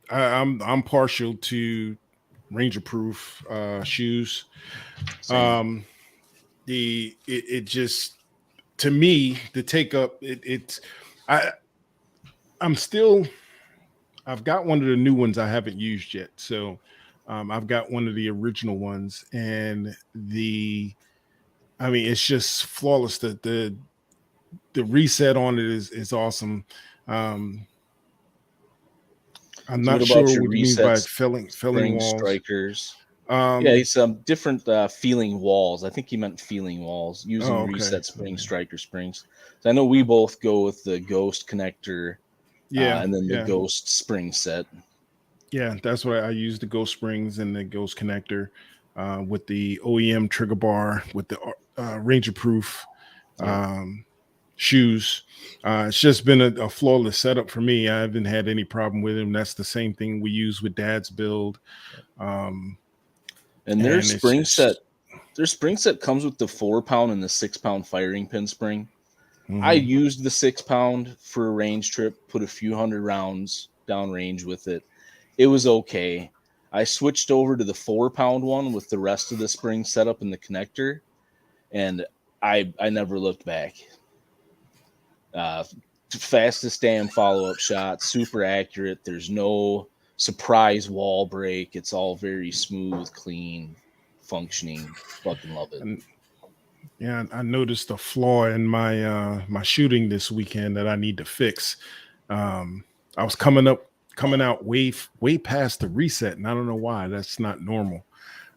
I'm partial to Ranger proof shoes. Same. It just, to me, the take up I've got one of the new ones I haven't used yet. So I've got one of the original ones, and it's just flawless. The reset on it is awesome. I'm not sure what you mean by filling walls. Strikers. It's different feeling walls. I think he meant feeling walls using reset spring striker springs. So I know we both go with the Ghost connector, and then the Ghost spring set. Yeah, that's what I use, the Ghost springs and the Ghost connector with the OEM trigger bar with the Ranger proof shoes. It's just been a flawless setup for me. I haven't had any problem with them. That's the same thing we use with Dad's build. And their spring set comes with the 4-pound and the 6-pound firing pin spring. Mm-hmm. I used the 6-pound for a range trip, put a few hundred rounds down range with it. It was okay. I switched over to the 4-pound one with the rest of the spring setup and the connector, and I never looked back. Fastest damn follow-up shot, super accurate. There's no surprise wall break. It's all very smooth, clean, functioning. Fucking love it. And I noticed a flaw in my my shooting this weekend that I need to fix. I was coming out way past the reset, and I don't know why. That's not normal.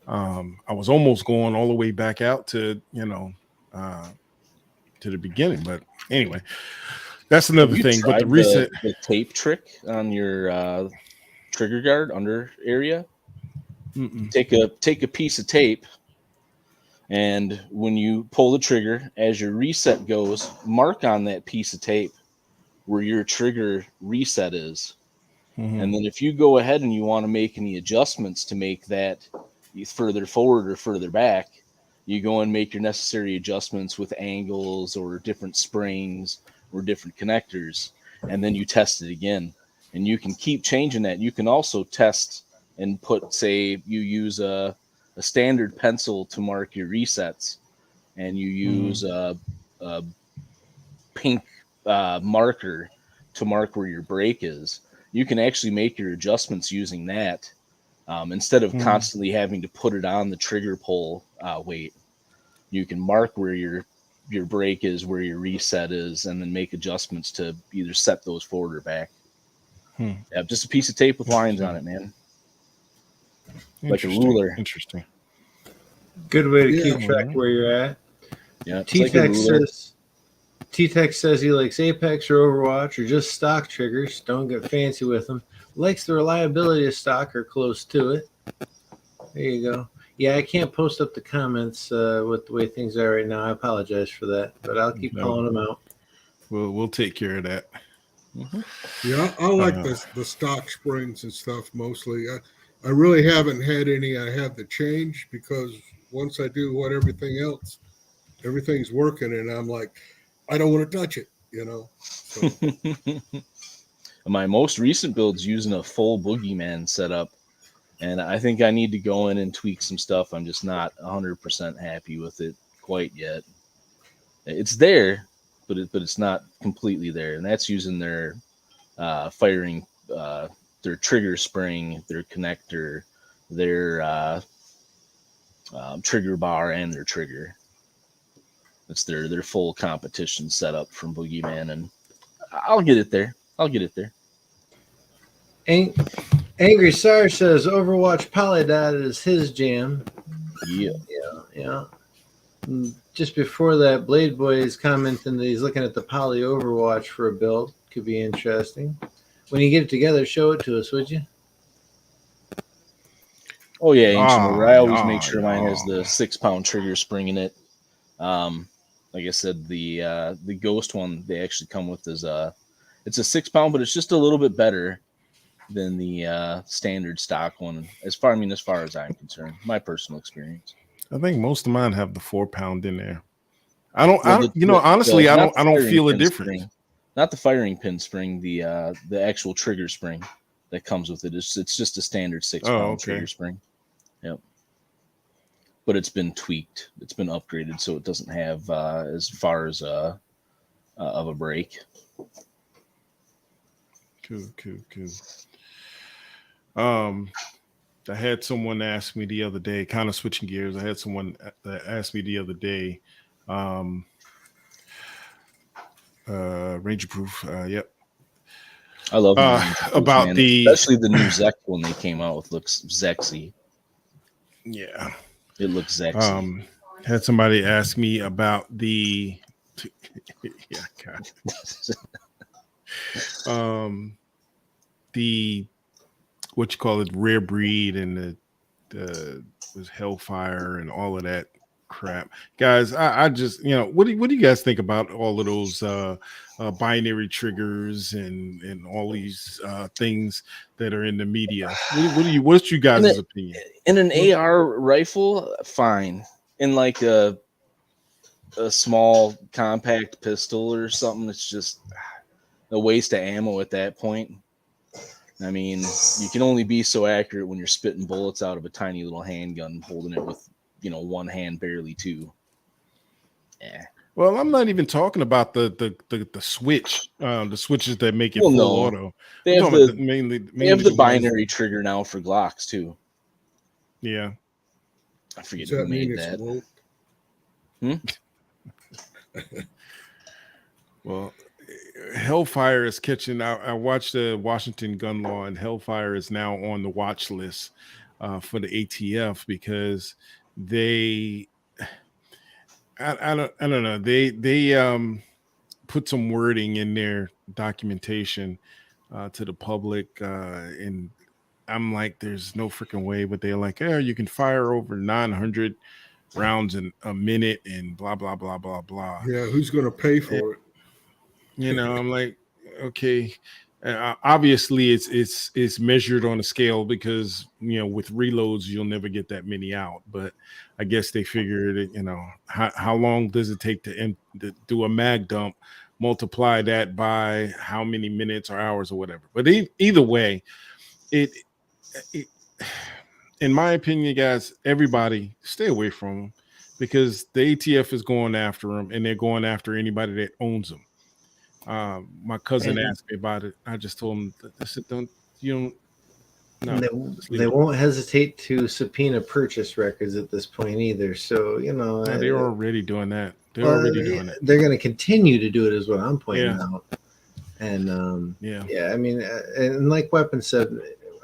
I was almost going all the way back out to to the beginning, but anyway, that's another thing. But the reset, the tape trick on your trigger guard under area. Mm-mm. Take a piece of tape, and when you pull the trigger, as your reset goes, mark on that piece of tape where your trigger reset is. Mm-hmm. And then if you go ahead and you want to make any adjustments to make that further forward or further back, you go and make your necessary adjustments with angles or different springs or different connectors, and then you test it again. And you can keep changing that. You can also test and put, say, you use a standard pencil to mark your resets, and you use a pink marker to mark where your brake is. You can actually make your adjustments using that instead of constantly having to put it on the trigger pull weight. You can mark where your brake is, where your reset is, and then make adjustments to either set those forward or back. Yeah, just a piece of tape with lines on it, man. Like a ruler. Interesting. Good way to keep track where you're at. Yeah, T-Tech says he likes Apex or Overwatch or just stock triggers. Don't get fancy with them. Likes the reliability of stock or close to it. There you go. Yeah, I can't post up the comments with the way things are right now. I apologize for that, but I'll keep calling them out. We'll take care of that. Mm-hmm. Yeah, I like the stock springs and stuff mostly. I really haven't had any I have to change because once I do what everything's working, and I'm like, I don't want to touch it, So. My most recent build's using a full Boogeyman setup, and I think I need to go in and tweak some stuff. I'm just not 100% happy with it quite yet. It's there, but it's not completely there, and that's using their firing trigger spring, their connector, their trigger bar, and their trigger. It's their full competition setup from Boogeyman, and I'll get it there. Angry Sar says Overwatch Polydot is his jam. Yeah. Just before that, Blade Boy is commenting that he's looking at the Poly Overwatch for a build. Could be interesting. When you get it together, show it to us, would you? Oh yeah, Ancient Order. I always make sure mine has the 6-pound trigger spring in it. Like I said, the Ghost one they actually come with is it's a 6-pound, but it's just a little bit better than the standard stock one. As far as I'm concerned, my personal experience. I think most of mine have the 4-pound in there. Honestly, I don't feel a difference. Not the firing pin spring, the actual trigger spring that comes with it. It's just a standard 6-pound trigger spring. Yep. But it's been tweaked. It's been upgraded, so it doesn't have as far as of a break. Cool. I had someone ask me the other day, kind of switching gears. I had someone that asked me the other day, Ranger Proof. Yep. I love about especially the new Zek one they came out with looks sexy. Yeah, it looks sexy. Had somebody ask me about the the what you call it, rare breed, and the was Hellfire and all of that crap, guys. I just, what do you guys think about all of those binary triggers and all these things that are in the media? What's you guys' opinion? In an AR rifle, fine. In like a small compact pistol or something, it's just a waste of ammo at that point. I mean, you can only be so accurate when you're spitting bullets out of a tiny little handgun, holding it with, one hand, barely two. Yeah. Well, I'm not even talking about the switch, the switches that make it full auto. They have the binary trigger now for Glocks too. Yeah. I forget who made that. Well, Hellfire is catching out. I watched the Washington gun law, and Hellfire is now on the watch list for the ATF because they, I don't know. They put some wording in their documentation to the public, and I'm like, there's no freaking way. But they're like, you can fire over 900 rounds in a minute, and blah blah blah blah blah. Yeah, who's going to pay for it? I'm like, okay. Obviously, it's measured on a scale because with reloads you'll never get that many out. But I guess they figured it. How long does it take to do a mag dump? Multiply that by how many minutes or hours or whatever. But either way, it in my opinion, guys, everybody stay away from them because the ATF is going after them, and they're going after anybody that owns them. My cousin asked me about it. I just told him, I said, they won't hesitate to subpoena purchase records at this point either. So, they're already doing that. They're going to continue to do it is what I'm pointing out. And I mean, and like Weapon said,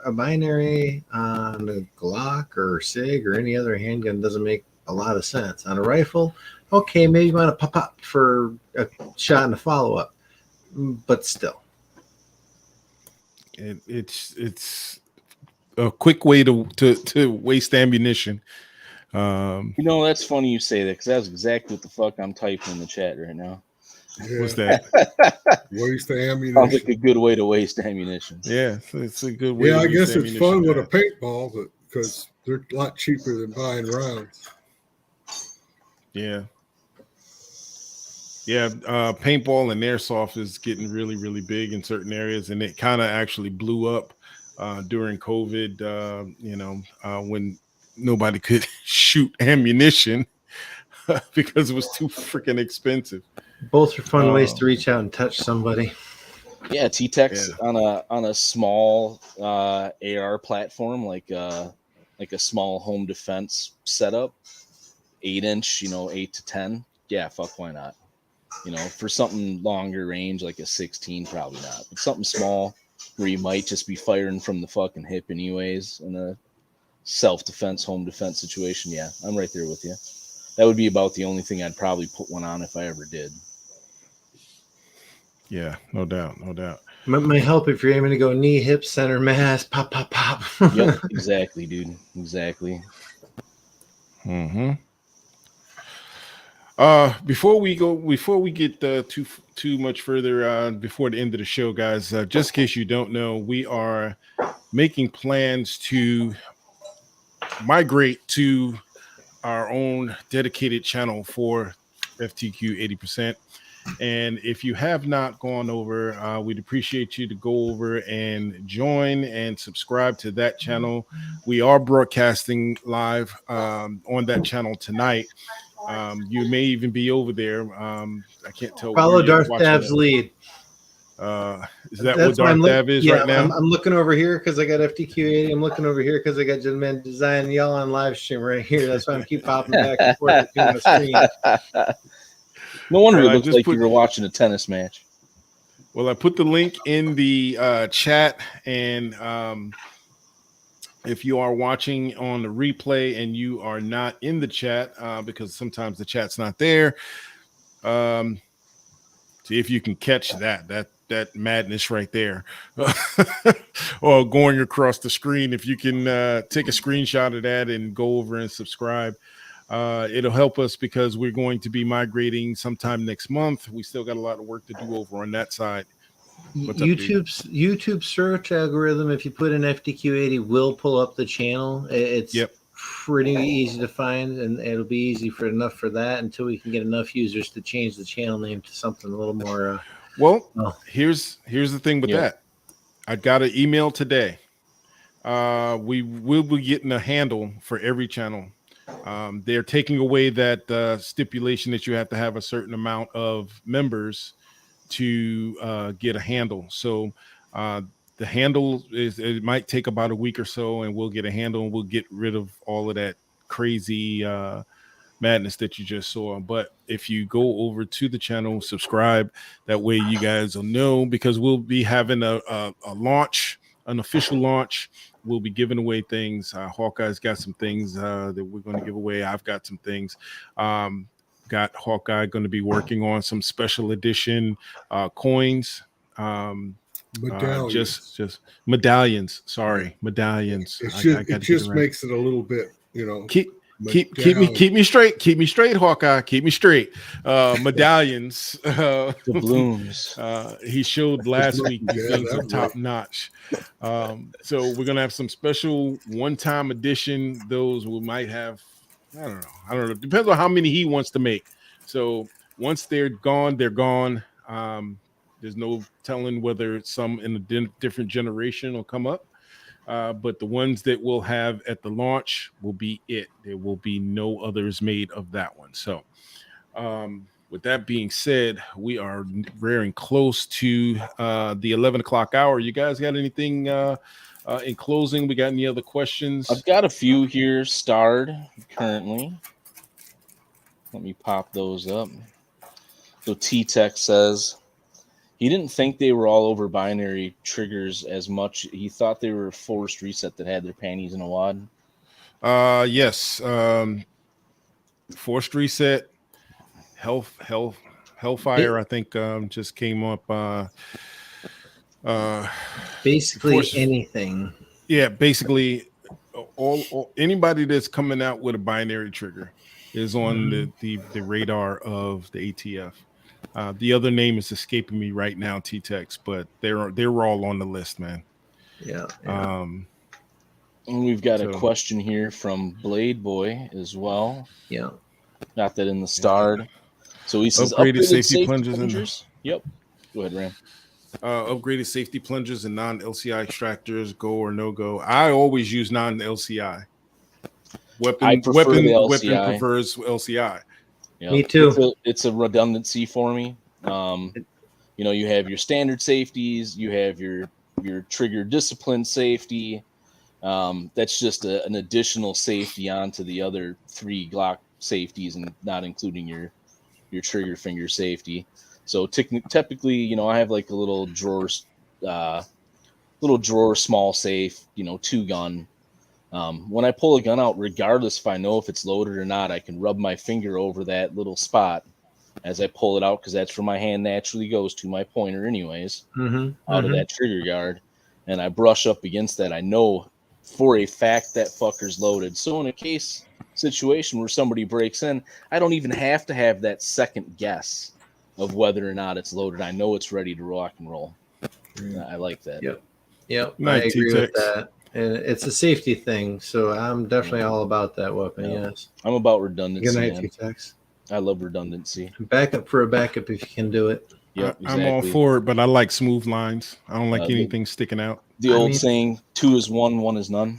a binary on a Glock or SIG or any other handgun doesn't make a lot of sense. On a rifle, okay, maybe you want to pop up for a shot and a follow-up. But still, it's a quick way to waste ammunition. That's funny you say that because that's exactly what the fuck I'm typing in the chat right now. Yeah. What's that? Waste ammunition. Sounds like a good way to waste ammunition. Yeah, it's a good way. Yeah, I guess it's fun with a paintball, but because they're a lot cheaper than buying rounds. Yeah. Yeah, paintball and airsoft is getting really, really big in certain areas, and it kind of actually blew up during COVID. When nobody could shoot ammunition because it was too freaking expensive. Both are fun ways to reach out and touch somebody. Yeah, T-Tex on a small AR platform, like a small home defense setup, 8-inch, 8 to 10. Yeah, fuck, why not? For something longer range, like a 16, probably not. But something small where you might just be firing from the fucking hip anyways in a self-defense, home defense situation. Yeah, I'm right there with you. That would be about the only thing I'd probably put one on if I ever did. Yeah, no doubt, no doubt. Might help if you're aiming to go knee, hip, center, mass, pop, pop, pop. Yep, exactly, dude. Exactly. Mm-hmm. Before we get too much further, before the end of the show, guys, just in case you don't know, we are making plans to migrate to our own dedicated channel for FTQ 80%. And if you have not gone over, we'd appreciate you to go over and join and subscribe to that channel. We are broadcasting live on that channel tonight. You may even be over there. I can't tell. Follow Darth Thav's lead. Is that what Darth Thav is right now? I'm looking over here because I got FTQ80. I'm looking over here because I got JettaMan Design. Y'all on live stream right here. That's why I keep popping back and forth between the screen. No wonder it looks like you were watching a tennis match. Well, I put the link in the chat, and if you are watching on the replay and you are not in the chat, because sometimes the chat's not there, see if you can catch that madness right there, or going across the screen. If you can take a screenshot of that and go over and subscribe. It'll help us because we're going to be migrating sometime next month. We still got a lot of work to do over on that side. YouTube search algorithm, if you put in FTQ80, will pull up the channel. It's pretty easy to find, and it'll be easy enough for that until we can get enough users to change the channel name to something a little more. Here's the thing with that. I got an email today. We will be getting a handle for every channel. They're taking away that stipulation that you have to have a certain amount of members to get a handle. So the handle it might take about a week or so, and we'll get a handle and we'll get rid of all of that crazy madness that you just saw. But if you go over to the channel, subscribe, that way you guys will know, because we'll be having a launch, an official launch. We'll be giving away things. Hawkeye's got some things that we're going to give away. I've got some things. Got Hawkeye going to be working on some special edition coins. Medallions. Just medallions. Sorry, medallions. It just makes it a little bit, Keep me straight, Hawkeye. Keep me straight. Medallions. The blooms. He showed last week these things are top notch. So we're gonna have some special one-time edition. Those we might have. I don't know. Depends on how many he wants to make. So once they're gone, they're gone. There's no telling whether some in a different generation will come up. But the ones that we'll have at the launch will be it. There will be no others made of that one. So with that being said, we are rearing close to the 11 o'clock hour. You guys got anything in closing? We got any other questions? I've got a few here starred currently. Let me pop those up. So T-Tech says he didn't think they were all over binary triggers as much. He thought they were forced reset that had their panties in a wad. Yes. Forced reset, Hellfire, I think just came up. Basically anything. Yeah, basically all anybody that's coming out with a binary trigger is on the radar of the ATF. The other name is escaping me right now, T-Tex, but they're all on the list, man. Yeah. And we've got a question here from Blade Boy as well. Yeah. Got that in the starred. So he says upgraded safety plungers. Yep. Go ahead, Ram. Upgraded safety plungers and non-LCI extractors, go or no go. I always use non-LCI. Weapon prefers LCI. Yep. Me too. It's a redundancy for me. You have your standard safeties, you have your trigger discipline safety. That's just an additional safety onto the other 3 Glock safeties, and not including your trigger finger safety. So typically, I have like a little drawer small safe, 2 gun. When I pull a gun out, regardless if I know if it's loaded or not, I can rub my finger over that little spot as I pull it out, because that's where my hand naturally goes to, my pointer anyways, out of that trigger guard, and I brush up against that. I know for a fact that fucker's loaded. So in a situation where somebody breaks in, I don't even have to have that second guess of whether or not it's loaded. I know it's ready to rock and roll. I like that. Yep. Nice, I agree with T-Tex. that. And it's a safety thing, so I'm definitely all about that weapon. Yeah. Yes. I'm about redundancy. Good night, Man. T-Tex. I love redundancy. Backup for a backup if you can do it. Yep, exactly. I'm all for it, but I like smooth lines. I don't like anything sticking out. The old saying, 2 is 1, 1 is none.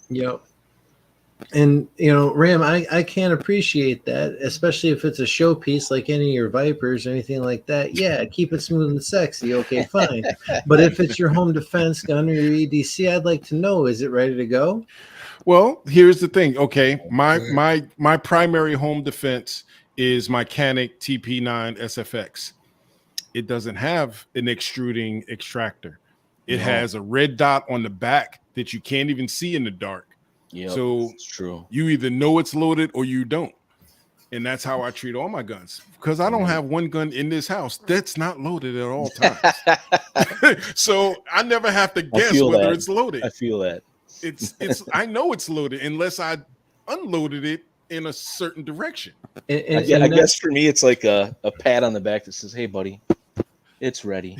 Yep. And, Ram, I can't appreciate that, especially if it's a showpiece like any of your Vipers or anything like that. Yeah, keep it smooth and sexy. Okay, fine. But if it's your home defense gun or your EDC, I'd like to know, is it ready to go? Well, here's the thing. Okay, my primary home defense is my Canic TP9 SFX. It doesn't have an extruding extractor. It has a red dot on the back that you can't even see in the dark. Yeah, so it's true. You either know it's loaded or you don't. And that's how I treat all my guns, because I don't have one gun in this house that's not loaded at all times. So I never have to guess whether it's loaded. I feel that. It's I know it's loaded unless I unloaded it in a certain direction. I guess for me, it's like a pat on the back that says, "Hey, buddy, it's ready."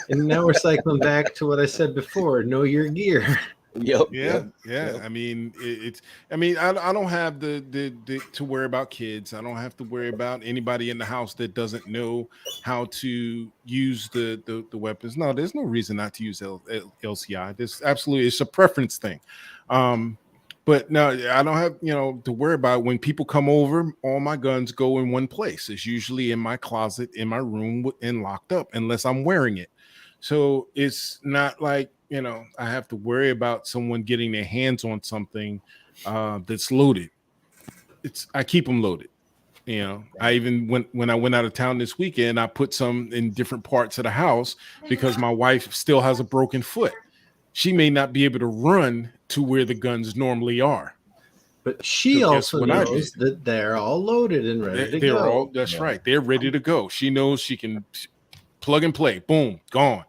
And now we're cycling back to what I said before: know your gear. Yep. I mean, I don't have the to worry about kids. I don't have to worry about anybody in the house that doesn't know how to use the weapons. No, there's no reason not to use LCI. This absolutely, it's a preference thing. But no, I don't have to worry about when people come over. All my guns go in one place. It's usually in my closet, in my room, and locked up, unless I'm wearing it. So it's not like I have to worry about someone getting their hands on something that's loaded. I keep them loaded. I even when I went out of town this weekend, I put some in different parts of the house because my wife still has a broken foot. She may not be able to run to where the guns normally are. But she also knows that they're all loaded and ready to go. That's right. They're ready to go. She knows she can plug and play. Boom, gone.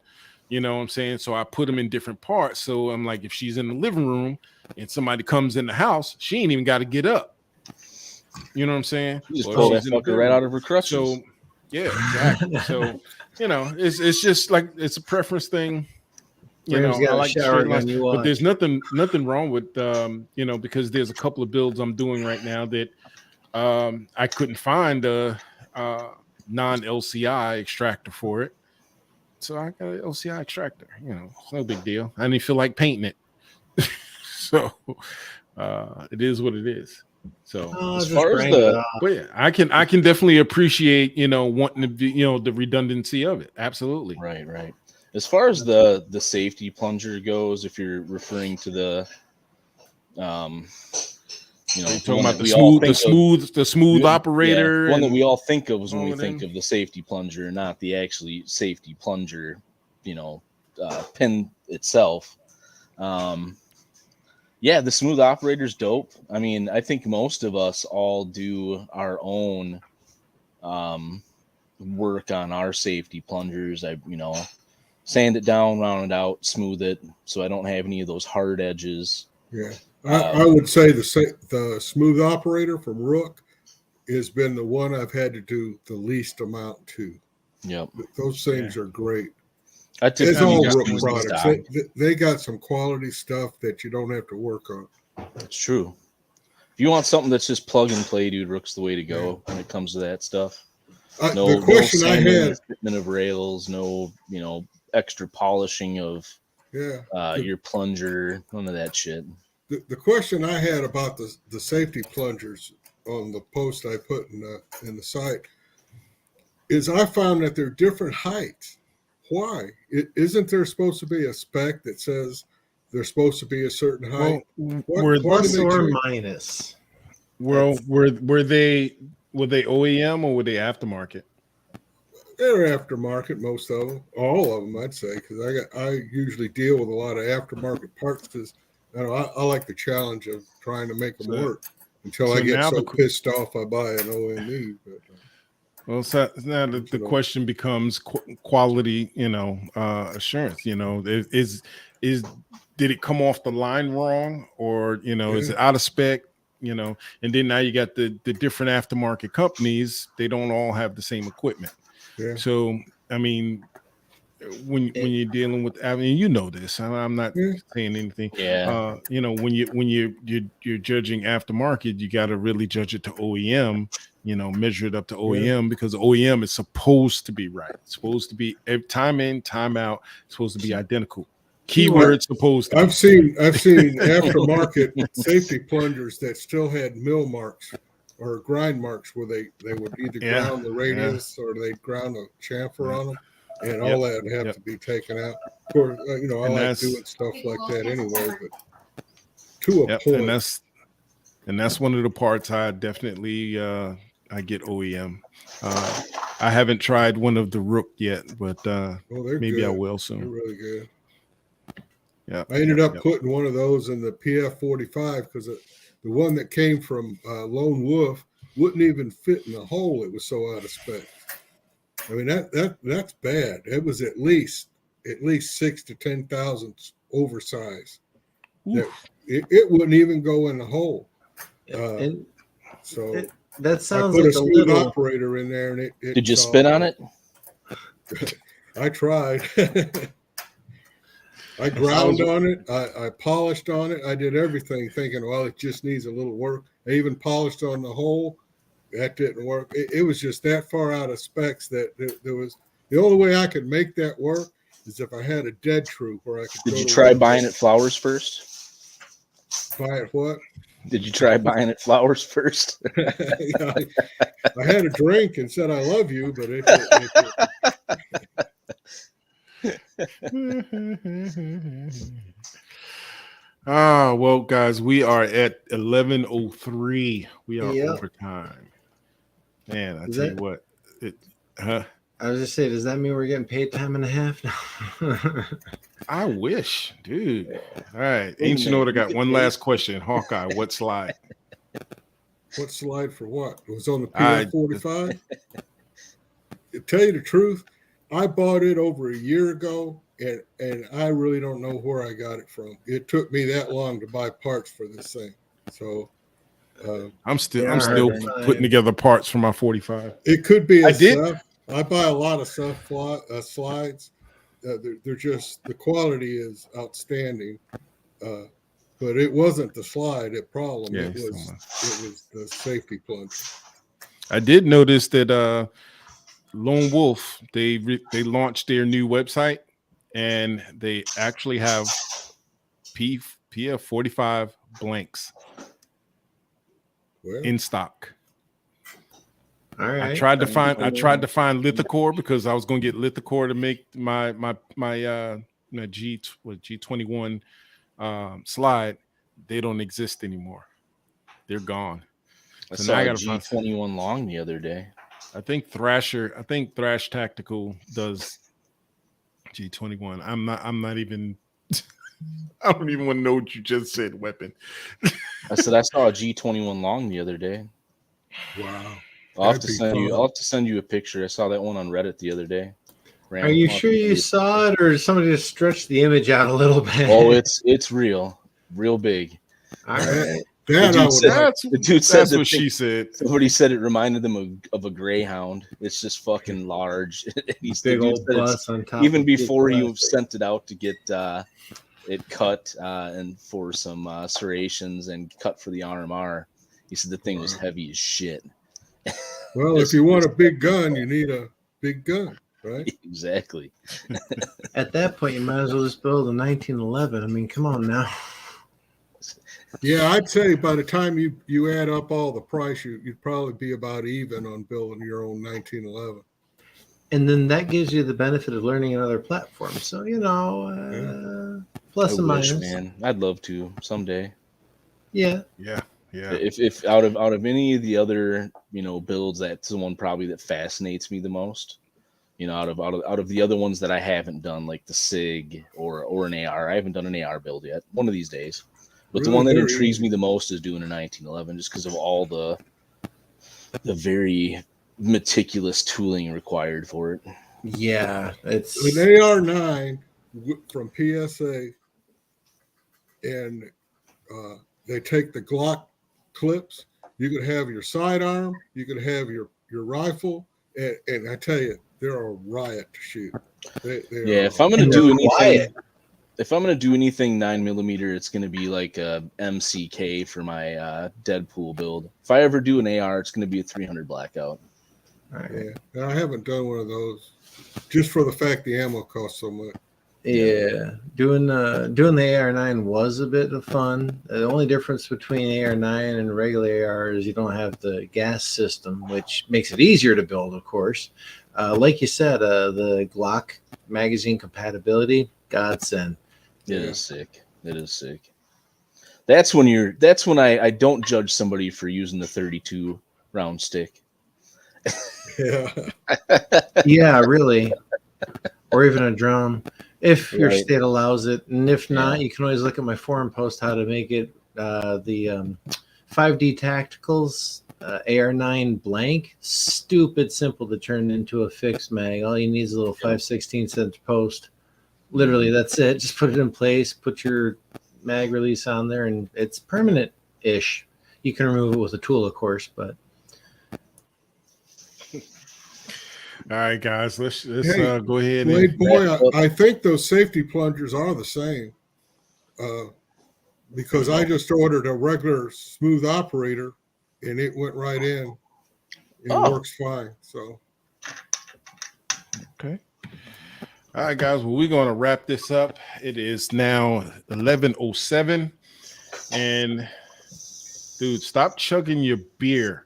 You know what I'm saying? So I put them in different parts. So I'm like, if she's in the living room and somebody comes in the house, she ain't even got to get up. You know what I'm saying? You just pull that fucker right out of her crutches. So yeah, exactly. So it's just like it's a preference thing. I like but there's nothing wrong with because there's a couple of builds I'm doing right now that I couldn't find a non-LCI extractor for it. So I got an LCI extractor, it's no big deal. I didn't feel like painting it. So it is what it is. So as far as but yeah, I can definitely appreciate, wanting to be, the redundancy of it. Absolutely. Right. As far as the safety plunger goes, if you're referring to the talking about the smooth operator. One that we all think of when we think of the safety plunger, not the actually safety plunger, pin itself. The smooth operator's dope. I mean, I think most of us all do our own work on our safety plungers. Sand it down, round it out, smooth it, so I don't have any of those hard edges. Yeah. I would say the smooth operator from Rook has been the one I've had to do the least amount to. Yep. Those things are great. It's all Rook products. They got some quality stuff that you don't have to work on. It's true. If you want something that's just plug and play, dude, Rook's the way to go when it comes to that stuff. The question I had, fitment of rails, no, extra polishing of your plunger, none of that shit. The question I had about the safety plungers on the post I put in the site, is I found that they're different heights. Why? Isn't there supposed to be a spec that says they're supposed to be a certain height? Well, Why Plus do they or change? minus. well, were they OEM or were they aftermarket? They're aftermarket, most of them, all of them, I'd say, because I usually deal with a lot of aftermarket parts because I like the challenge of trying to make them work until I get so pissed off I buy an OME. But, well, so now the question becomes quality, assurance. Is did it come off the line wrong, or is it out of spec? And then now you got the different aftermarket companies. They don't all have the same equipment. Yeah. So I mean, when you're dealing with, I mean, this. I'm not saying anything. Yeah. When you're judging aftermarket, you got to really judge it to OEM. Measure it up to OEM because OEM is supposed to be right. It's supposed to be time in, time out. It's supposed to be identical. Keyword supposed to. I've seen aftermarket safety plungers that still had mill marks or grind marks where they would either ground the radius or they'd ground a chamfer on them, and all that would have to be taken out. Of course, I like doing stuff like that anyway, but to a point. And that's one of the parts I definitely I get OEM. I haven't tried one of the Rook yet, but maybe good. I will soon. They're really good. Yeah, I ended up putting one of those in the PF45 because the one that came from Lone Wolf wouldn't even fit in the hole. It was so out of spec. I mean that's bad. It was at least 6 to 10 thousandths oversized. It wouldn't even go in the hole. That sounds I put like a smooth operator in there, and it did you spin on it? I tried. I ground on it. I polished on it. I did everything thinking, well, it just needs a little work. I even polished on the hole. That didn't work. It was just that far out of specs that there was the only way I could make that work is if I had a dead true where I could. Did you try buying it flowers first? Buy it what? Did you try buying it flowers first? I had a drink and said I love you, but well, guys, we are at 11:03. We are overtime. Man, I tell you what. I was just saying, does that mean we're getting paid time and a half now? I wish, dude. All right. Ancient Order got one last question. Hawkeye, what slide? What slide for what? It was on the PF45? To tell you the truth, I bought it over a year ago, and I really don't know where I got it from. It took me that long to buy parts for this thing. So I'm still putting together parts for my 45. It could be stuff. I buy a lot of stuff slides. They're just, the quality is outstanding. But it wasn't the slide problem. Yeah, it was the safety plunger. I did notice that Lone Wolf, they launched their new website, and they actually have PF45 blanks in stock. All right. I tried to find lithocore because I was going to get lithocore to make my G21 slide. They don't exist anymore. They're gone. I saw a G21 long the other day. I think Thrash Tactical does G21. I'm not even I don't even want to know what you just said, weapon. I said I saw a G21 long the other day. Wow. I'll have to send you a picture. I saw that one on Reddit the other day. Are you sure you saw it, or somebody just stretched the image out a little bit? Oh, it's real big. All right. The dude said what she said. Somebody said it reminded them of a greyhound. It's just fucking large. He's big old bus on top. Even before he sent it out to get it cut and for some serrations and cut for the RMR, he said the thing was heavy as shit. Well, if you want a big gun, you need a big gun, right? Exactly. At that point, you might as well just build a 1911. I mean, come on now. Yeah, I'd say by the time you add up all the price, you'd probably be about even on building your own 1911. And then that gives you the benefit of learning another platform. So, plus I and wish, minus. man. I'd love to someday. Yeah. Yeah. If out of any of the other builds, that's the one probably that fascinates me the most. Out of the other ones that I haven't done, like the SIG or an AR. I haven't done an AR build yet. One of these days. But the Really, one that they're intrigues easy. me the most is doing a 1911, just because of all the very meticulous tooling required for it. Yeah. It's An AR9 from PSA, and they take the Glock clips. You could have your sidearm, you could have your rifle, and I tell you, they're a riot to shoot. They Yeah, are if I'm gonna and do they're quiet. anything, if I'm gonna do anything 9mm, it's gonna be like a MCK for my Deadpool build. If I ever do an AR, it's gonna be a 300 blackout. All right. Yeah, and I haven't done one of those just for the fact the ammo costs so much. Yeah, doing the AR9 was a bit of fun. The only difference between AR9 and regular AR is you don't have the gas system, which makes it easier to build, of course. Like you said, the Glock magazine compatibility, godsend. It is sick. It is sick. That's when I don't judge somebody for using the 32 round stick. Yeah, Yeah, really. Or even a drum, if your Right. state allows it. And if not, Yeah. you can always look at my forum post how to make it. The 5D Tacticals AR9 blank, stupid simple to turn into a fixed mag. All you need is a little 5/16 post. Literally, that's it. Just put it in place, put your mag release on there, and it's permanent-ish. You can remove it with a tool, of course, but All right, guys, let's Hey, go ahead Blade and Boy, I think those safety plungers are the same, because I just ordered a regular smooth operator, and it went right in. It works fine. So okay. All right, guys. Well, we're going to wrap this up. It is now 11:07, and dude, stop chugging your beer.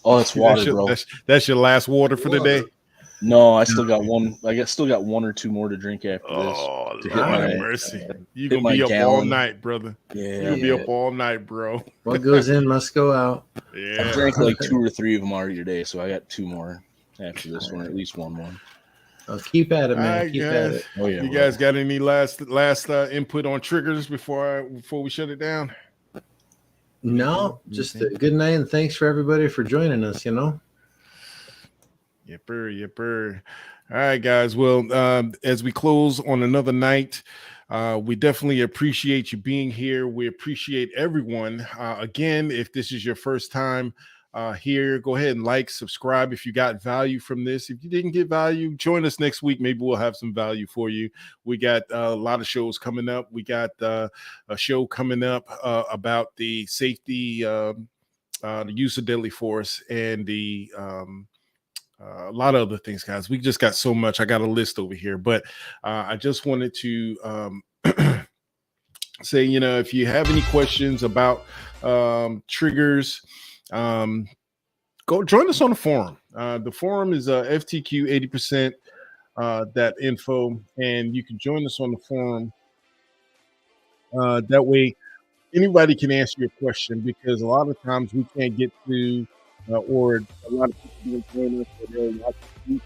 Oh, it's water, bro. That's your last water for the day. No, I still got one. Still got one or two more to drink after this. Oh, To Lord hit have my- mercy. You're hit going to my be up all gallon. night, brother. Yeah, You're going to be up all night, bro. what goes in must go out. I Yeah. drank like 2 or 3 of them already today, so I got 2 more after this one, or at least one more. Oh, keep at it, All man. right, Keep guys. at it. Oh yeah. You guys got any last input on triggers before we shut it down? No, just a good night and thanks for everybody for joining us. Yipper. All right, guys. Well, as we close on another night, we definitely appreciate you being here. We appreciate everyone. Again, if this is your first time here, go ahead and like, subscribe if you got value from this. If you didn't get value, join us next week. Maybe we'll have some value for you. We got a lot of shows coming up. We got a show coming up about the safety, the use of deadly force, and the a lot of other things, guys. We just got so much. I got a list over here, but I just wanted to say, if you have any questions about triggers, go join us on the forum. The forum is FTQ80% that info, and you can join us on the forum. That way, anybody can answer your question, because a lot of times we can't get to, or a lot of people don't join us, or they're watching.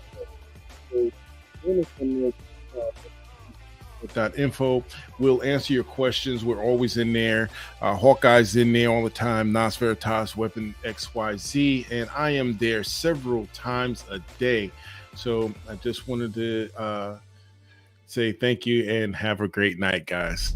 So join us on this. .info. We'll answer your questions. We're always in there. Hawkeye's in there all the time. Nas Veritas, Weapon XYZ, and I am there several times a day. So I just wanted to say thank you and have a great night, guys.